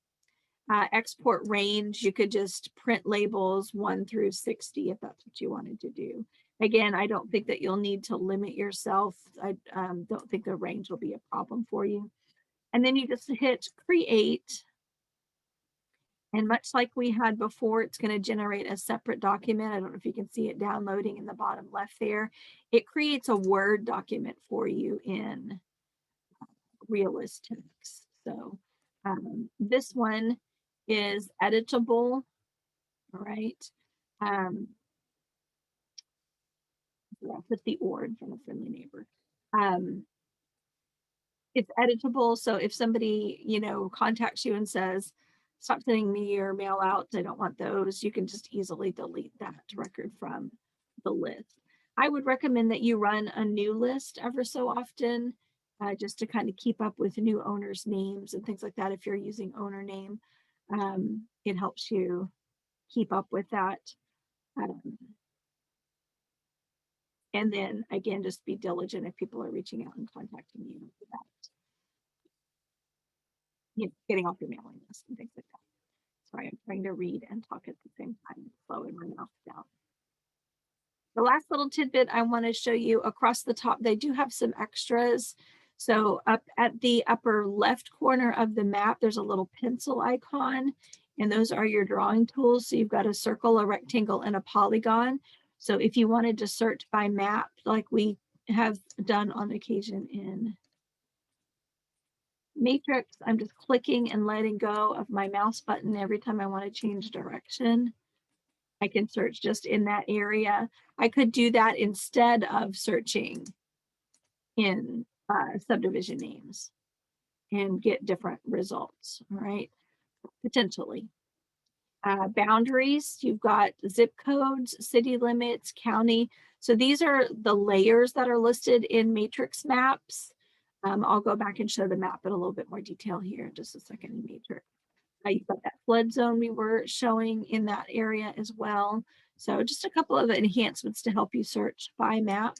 Export range, you could just print labels 1 through 60 if that's what you wanted to do. Again, I don't think that you'll need to limit yourself. I don't think the range will be a problem for you. And then you just hit create. And much like we had before, it's going to generate a separate document. I don't know if you can see it downloading in the bottom left there. It creates a Word document for you in Realist text. So this one is editable. All right. I'll put the or in front of friendly neighbor. It's editable. So if somebody, you know, contacts you and says, stop sending me your mail outs, I don't want those, you can just easily delete that record from the list. I would recommend that you run a new list ever so often, just to kind of keep up with new owners' names and things like that. If you're using owner name, it helps you keep up with that. And then again, just be diligent if people are reaching out and contacting you about, you know, getting off your mailing list and things like that. Sorry, I'm trying to read and talk at the same time, slowing my mouth down. The last little tidbit I want to show you across the top, they do have some extras. So up at the upper left corner of the map, there's a little pencil icon, and those are your drawing tools. So you've got a circle, a rectangle, and a polygon. So if you wanted to search by map, like we have done on occasion in Matrix, I'm just clicking and letting go of my mouse button every time I want to change direction. I can search just in that area. I could do that instead of searching in subdivision names and get different results, right? Potentially. Boundaries, you've got zip codes, city limits, county. So these are the layers that are listed in matrix maps. I'll go back and show the map in a little bit more detail here in just a second in matrix. You've got that flood zone we were showing in that area as well. So just a couple of enhancements to help you search by map.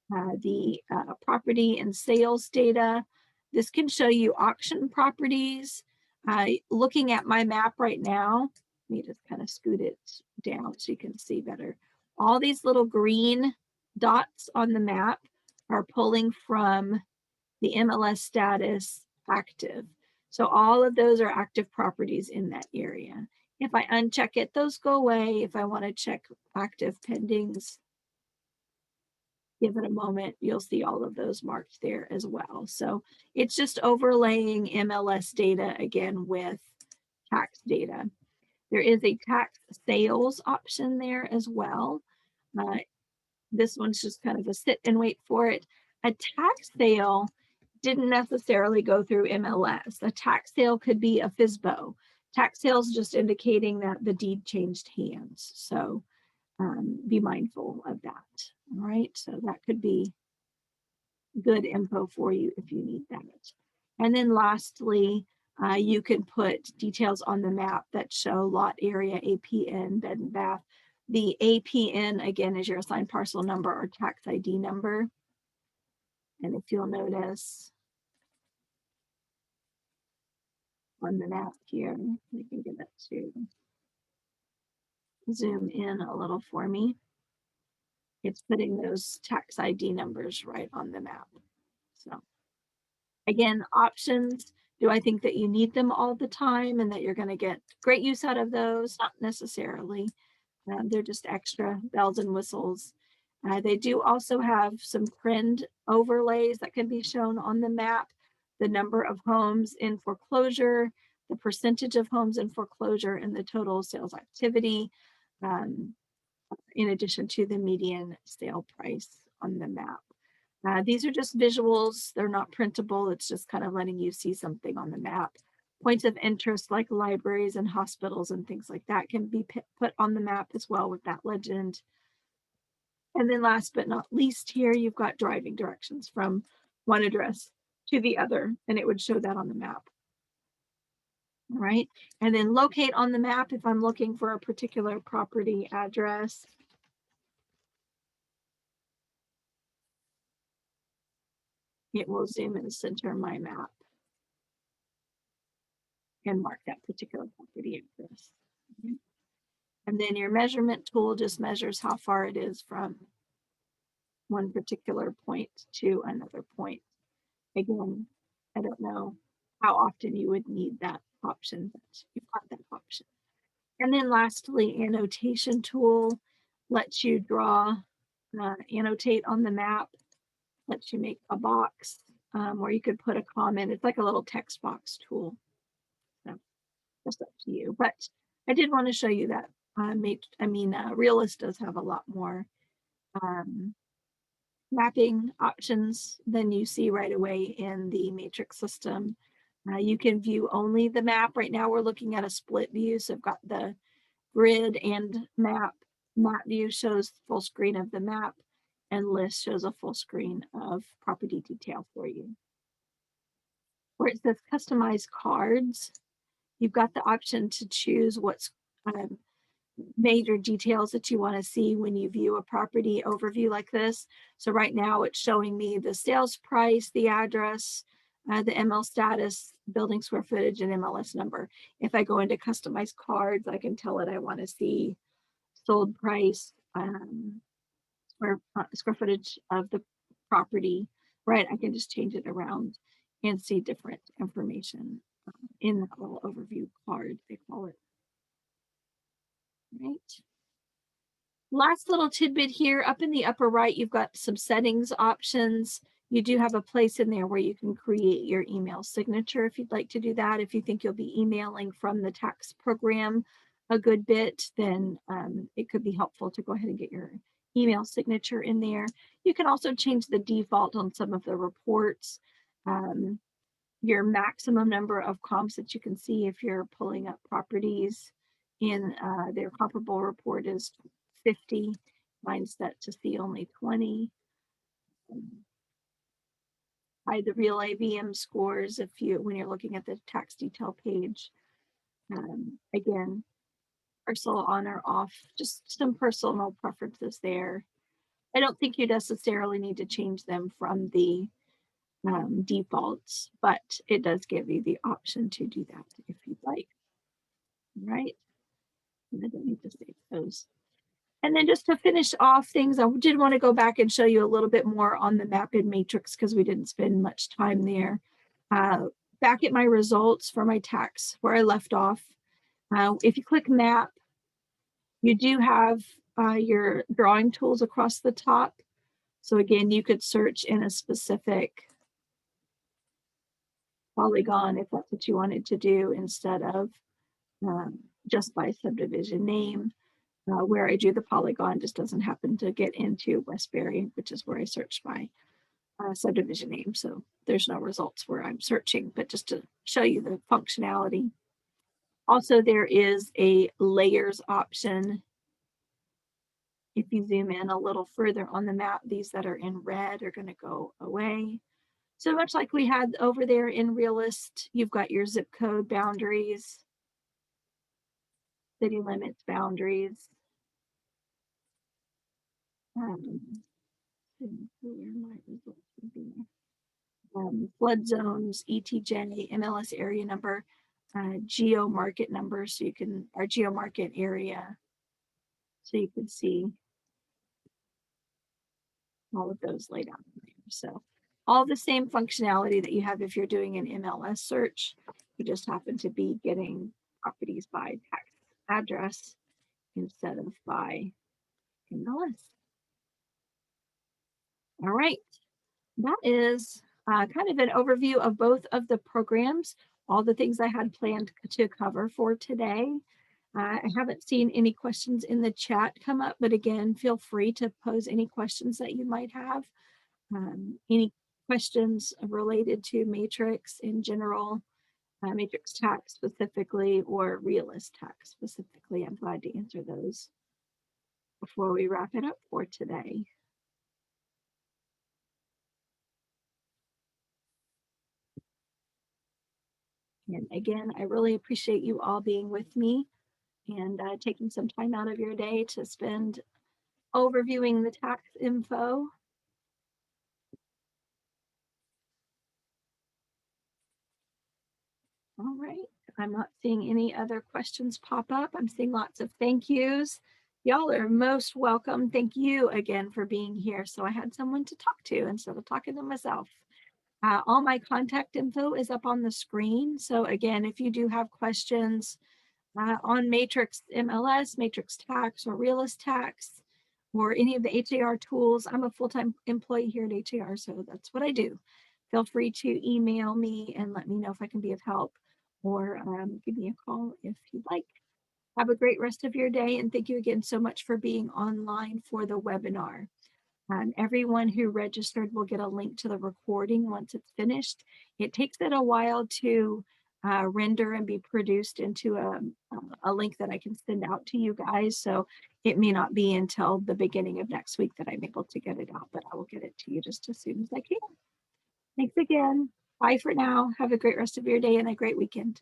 The property and sales data. This can show you auction properties. Looking at my map right now, let me just kind of scoot it down so you can see better. All these little green dots on the map are pulling from the MLS status active. So all of those are active properties in that area. If I uncheck it, those go away. If I want to check active pendings, give it a moment, you'll see all of those marked there as well. So it's just overlaying MLS data again with tax data. There is a tax sales option there as well. This one's just kind of a sit and wait for it. A tax sale didn't necessarily go through MLS. A tax sale could be a FSBO. Tax sales just indicating that the deed changed hands. So be mindful of that. All right, so that could be good info for you if you need that. And then lastly, you can put details on the map that show lot area, APN, bed and bath. The APN, again, is your assigned parcel number or tax ID number. And if you'll notice on the map here, we can get that to zoom in a little for me. It's putting those tax ID numbers right on the map. So again, options. Do I think that you need them all the time and that you're going to get great use out of those? Not necessarily. They're just extra bells and whistles. They do also have some trend overlays that can be shown on the map. The number of homes in foreclosure, the percentage of homes in foreclosure, and the total sales activity, in addition to the median sale price on the map. These are just visuals. They're not printable. It's just kind of letting you see something on the map. Points of interest like libraries and hospitals and things like that can be put on the map as well with that legend. And then last but not least here, you've got driving directions from one address to the other, and it would show that on the map. All right, and then locate on the map if I'm looking for a particular property address. It will zoom and center my map and mark that particular property address. Okay. And then your measurement tool just measures how far it is from one particular point to another point. Again, I don't know how often you would need that option, but you've got that option. And then lastly, Annotation Tool lets you draw, annotate on the map, lets you make a box where you could put a comment. It's like a little text box tool. So just up to you. But I did want to show you that. Realist does have a lot more mapping options than you see right away in the matrix system. You can view only the map. Right now we're looking at a split view. So I've got the grid and map. Map view shows full screen of the map, and list shows a full screen of property detail for you. Where it says customize cards, you've got the option to choose what's major details that you want to see when you view a property overview like this. So right now it's showing me the sales price, the address, the ML status, building square footage, and MLS number. If I go into customize cards, I can tell it I want to see sold price, square footage of the property, right? I can just change it around and see different information in that little overview card, they call it. Right. Last little tidbit here, up in the upper right, you've got some settings options. You do have a place in there where you can create your email signature if you'd like to do that. If you think you'll be emailing from the tax program a good bit, then it could be helpful to go ahead and get your email signature in there. You can also change the default on some of the reports. your maximum number of comps that you can see if you're pulling up properties in their comparable report is 50. Mine's set to see only 20. By the real AVM scores, if you when you're looking at the tax detail page, again, personal on or off, just some personal preferences there. I don't think you necessarily need to change them from the defaults, but it does give you the option to do that if you'd like. Right? And I don't need to save those. And then just to finish off things, I did want to go back and show you a little bit more on the map and matrix because we didn't spend much time there. Back at my results for my tax where I left off, if you click map, you do have your drawing tools across the top. So again, you could search in a specific polygon if that's what you wanted to do instead of just by subdivision name. Where I do the polygon just doesn't happen to get into Westbury, which is where I searched my subdivision name. So there's no results where I'm searching, but just to show you the functionality. Also, there is a layers option. If you zoom in a little further on the map, these that are in red are going to go away. So much like we had over there in Realist, you've got your zip code boundaries, city limits boundaries. Flood zones, ETJ, MLS area number, geo market number, so you can, our geo market area, so you can see all of those laid out in there. So all the same functionality that you have if you're doing an MLS search, you just happen to be getting properties by tax address instead of by MLS. All right, that is kind of an overview of both of the programs, all the things I had planned to cover for today. I haven't seen any questions in the chat come up, but again, feel free to pose any questions that you might have. Any questions related to Matrix in general, Matrix tax specifically, or Realist tax specifically. I'm glad to answer those before we wrap it up for today. And again, I really appreciate you all being with me and taking some time out of your day to spend overviewing the tax info. All right, I'm not seeing any other questions pop up. I'm seeing lots of thank yous. Y'all are most welcome. Thank you again for being here. So I had someone to talk to instead of talking to myself. All my contact info is up on the screen. So again, if you do have questions on Matrix MLS, Matrix Tax, or Realist Tax, or any of the HAR tools, I'm a full-time employee here at HAR, so that's what I do. Feel free to email me and let me know if I can be of help, or give me a call if you'd like. Have a great rest of your day, and thank you again so much for being online for the webinar. Everyone who registered will get a link to the recording once it's finished. It takes it a while to render and be produced into a link that I can send out to you guys. So it may not be until the beginning of next week that I'm able to get it out, but I will get it to you just as soon as I can. Thanks again. Bye for now. Have a great rest of your day and a great weekend.